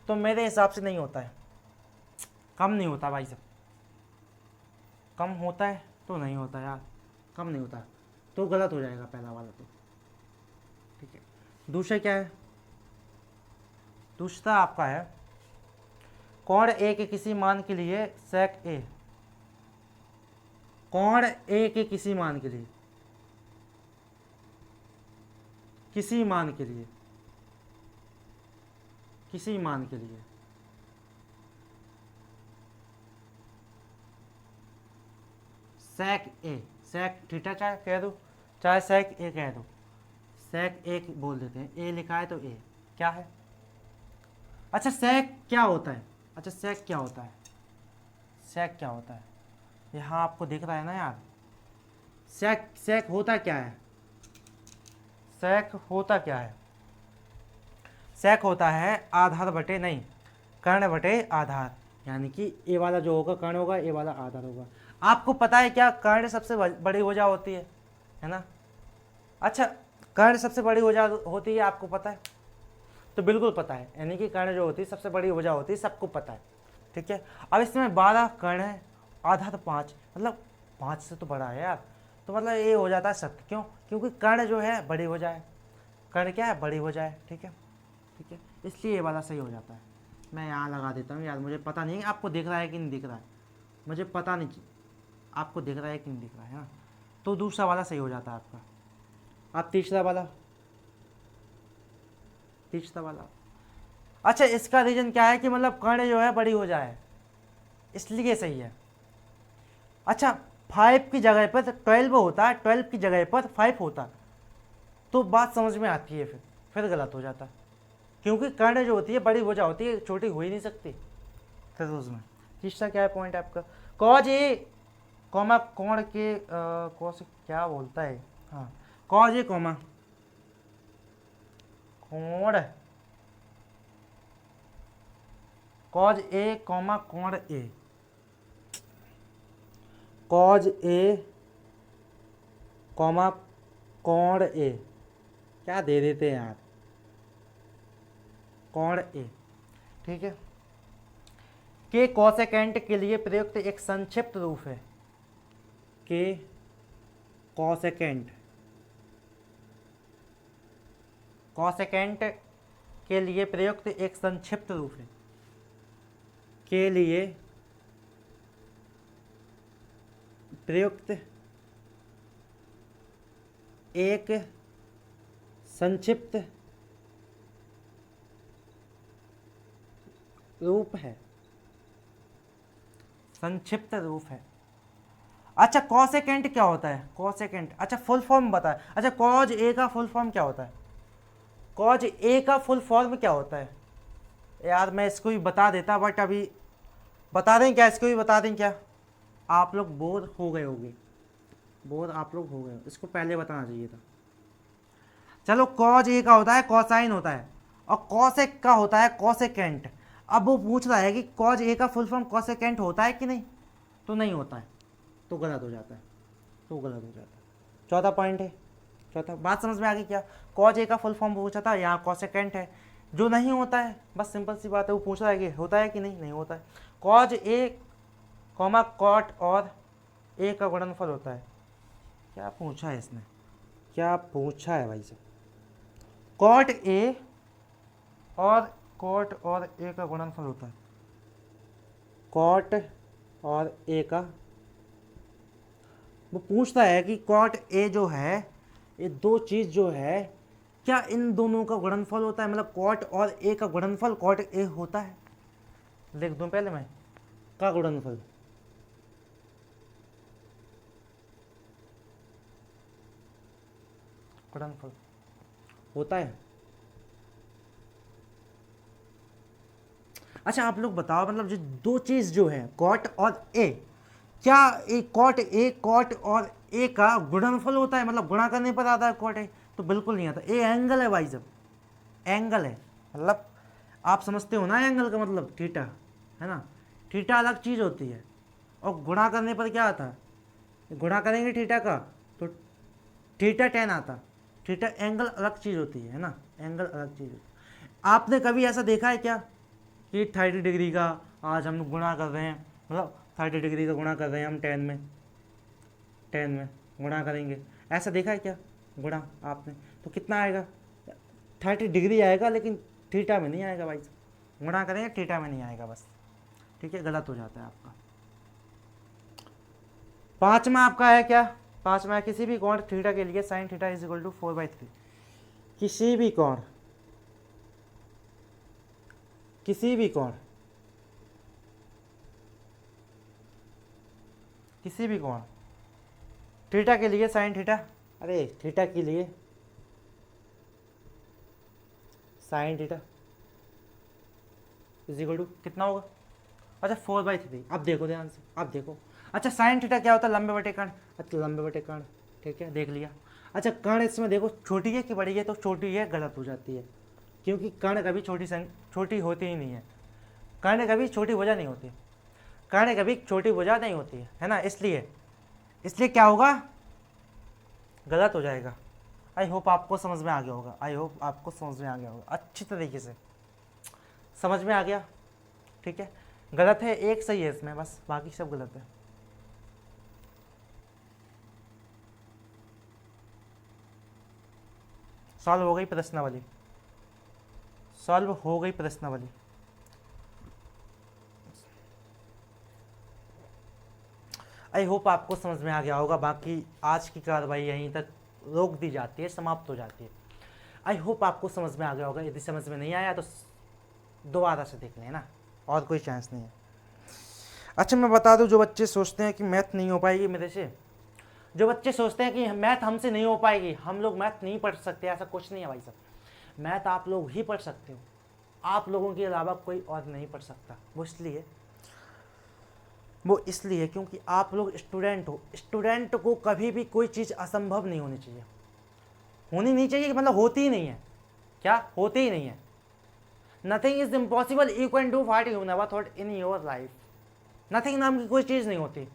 तो मेरे हिसाब से नहीं होता है, कम नहीं होता भाई साहब, कम होता है तो नहीं होता यार, कम नहीं होता, तो गलत हो जाएगा पहला वाला तो, ठीक है। दूसरा क्या है, दूसरा आपका है कोण ए के किसी मान के लिए सेक ए, कोण ए के किसी मान के लिए, किसी मान के लिए, किसी मान के लिए सेक ए, सेक थीटा चाहे कह दो, चाहे सेक ए कह दो, सेक ए बोल देते हैं, ए लिखा है तो ए क्या है। अच्छा सेक क्या होता है, अच्छा सेक क्या होता है, सेक क्या होता है, यहाँ आपको दिख रहा है ना यार, सेक, सेक होता क्या है, सेक होता क्या है, सेक होता है आधार बटे नहीं, कर्ण बटे आधार, यानी कि ए वाला जो होगा कर्ण होगा, ए वाला आधार होगा। आपको पता है क्या, कर्ण सबसे बड़ी भुजा होती है ना, अच्छा कर्ण सबसे बड़ी भुजा होती है, आपको पता है, तो बिल्कुल पता है, यानी कि कर्ण जो होती है सबसे बड़ी भुजा होती है, सबको पता है, ठीक है। अब इसमें 12 कर्ण है, आधार 5, मतलब 5 से तो बड़ा है यार, तो मतलब ये हो जाता है सत्य, क्यों, क्योंकि कर्ण जो है बड़ी भुजा है, कर्ण क्या है, बड़ी भुजा है, ठीक है, ठीक है, इसलिए ये वाला सही हो जाता है। मैं यहाँ लगा देता हूँ यार, मुझे पता नहीं आपको दिख रहा है कि नहीं दिख रहा है, मुझे पता नहीं आपको दिख रहा है कि नहीं दिख रहा है ना, तो दूसरा वाला सही हो जाता है आपका। आप तीसरा वाला। अच्छा, इसका रीजन क्या है कि मतलब कर्ण जो है बड़ी हो जाए, इसलिए सही है। अच्छा, 5 की जगह पर 12 होता है, 12 की जगह पर 5 होता, तो बात समझ में आती है, फिर गलत हो जाता, क्योंकि कर्ण जो होती है बड़ी वजह होती है, छोटी हो ही नहीं सकती। फिर उसमें तीसरा क्या है पॉइंट आपका, कॉज ए कॉमा कोण के कॉस क्या बोलता है, हाँ, कॉज ए कॉमा कोण, कॉज ए कॉमा कोण ए, कॉज ए कॉमा कोण ए, क्या दे देते हैं यार, कोण ए, ठीक है। के कोसेकेंट के लिए प्रयुक्त एक संक्षिप्त रूप है, के कोसेकेंट, कोसेकेंट के लिए प्रयुक्त एक संक्षिप्त रूप है, के लिए प्रयुक्त एक संक्षिप्त रूप है, संक्षिप्त रूप है। अच्छा, कोसेकेंट क्या होता है, कोसेकेंट, अच्छा फुल फॉर्म बताए। अच्छा, कॉज ए का फुल फॉर्म क्या होता है, कॉज ए का फुल फॉर्म क्या होता है यार, मैं इसको भी बता देता, बट अभी बता दें क्या, इसको भी बता दें क्या, आप लोग बोर हो गए होंगे, बोर आप लोग हो गए, इसको पहले बताना चाहिए था। चलो, कॉज ए का होता है कॉसाइन होता है, और कॉसेक का होता है कॉसेकेंट। अब वो पूछ रहा है कि कॉज ए का फुल फॉर्म कॉसेकेंट होता है कि नहीं, तो नहीं होता है, तो गलत हो जाता है, तो गलत हो जाता है। चौथा पॉइंट है, चौथा बात समझ में आ गई क्या, कॉज ए का फुल फॉर्म पूछा था, यहाँ कॉसेकेंट है, जो नहीं होता है, बस सिंपल सी बात है, वो पूछ रहा है कि होता है कि नहीं, नहीं होता है। कॉज ए कॉमा कॉट और ए का गुणनफल होता है, क्या पूछा है इसने, क्या पूछा है भाई साहब, कॉट ए और ए का गुणनफल होता है, कॉट और ए का, वो पूछता है कि कॉट ए जो है, ये दो चीज जो है, क्या इन दोनों का गुणनफल होता है, मतलब कॉट और ए का गुणनफल कॉट ए होता है, लिख दूं पहले मैं, का गुणनफल, गुणनफल होता है। अच्छा, आप लोग बताओ, मतलब जो दो चीज जो है कॉट और ए, क्या एक कॉट और ए का गुणनफल होता है, मतलब गुणा करने पर आता है कॉट ए, तो बिल्कुल नहीं आता। ए एंगल है भाई, जब एंगल है, मतलब आप समझते हो ना एंगल का मतलब, थीटा है ना, थीटा अलग चीज होती है, और गुणा करने पर क्या आता है, गुणा करेंगे थीटा का तो थीटा 10 आता, थीटा एंगल अलग चीज होती है ना, एंगल अलग चीज होती है। आपने कभी ऐसा देखा है क्या कि 30 डिग्री का आज हम गुणा कर रहे हैं, मतलब 30 डिग्री का गुणा कर रहे हैं हम 10 में गुणा करेंगे, ऐसा देखा है क्या गुणा आपने, तो कितना आएगा, 30 डिग्री आएगा, लेकिन थीटा में नहीं आएगा भाई, गुणा करेंगे थीटा में नहीं आएगा बस, ठीक है, गलत हो जाता है आपका। पांचवा आपका है क्या, पांचवा है किसी भी कोण थीटा के लिए sine theta is equal to 4/3, किसी भी कोण, किसी भी कोण, किसी भी कोण थीटा के लिए साइन थीटा, अरे थीटा के लिए sine theta is equal to कितना होगा, अच्छा 4/3। अब देखो ध्यान से, अब देखो, अच्छा साइन थीटा क्या होता है, लंबे बटे कर्ण, अच्छा लंबे बटे कर्ण, ठीक है देख लिया। अच्छा, कर्ण इसमें देखो छोटी है कि बड़ी है, तो छोटी है, गलत हो जाती है, क्योंकि कर्ण कभी छोटी होती ही नहीं है, कर्ण कभी छोटी भुजा नहीं होती, कर्ण कभी छोटी भुजा नहीं होती है ना, इसलिए इसलिए क्या होगा, गलत हो जाएगा। आई होप आपको समझ में आ गया होगा, आई होप आपको समझ में आ गया होगा, अच्छी तरीके से समझ में आ गया, ठीक है। गलत है एक सही है इसमें, बस बाकी सब गलत है। सॉल्व हो गई प्रश्नावली, सॉल्व हो गई प्रश्नावली। आई होप आपको समझ में आ गया होगा। बाकी आज की कार्रवाई यहीं तक रोक दी जाती है, समाप्त हो जाती है। आई होप आपको समझ में आ गया होगा। यदि समझ में नहीं आया तो दोबारा से देख लेना, और कोई चांस नहीं है। अच्छा मैं बता दूं, जो बच्चे सोचते हैं कि मैथ नहीं हो पाएगी मेरे से, जो बच्चे सोचते हैं कि मैथ हमसे नहीं हो पाएगी, हम लोग मैथ नहीं पढ़ सकते, ऐसा कुछ नहीं है भाई साहब। मैथ आप लोग ही पढ़ सकते हो, आप लोगों के अलावा कोई और नहीं पढ़ सकता। वो इसलिए क्योंकि आप लोग स्टूडेंट हो। स्टूडेंट को कभी भी कोई चीज़ असंभव नहीं होनी चाहिए, होनी नहीं चाहिए, मतलब होती ही नहीं है। क्या होती ही नहीं है? Nothing is impossible, you can do what you never thought in your life. Nothing नाम की कोई चीज़ नहीं होती।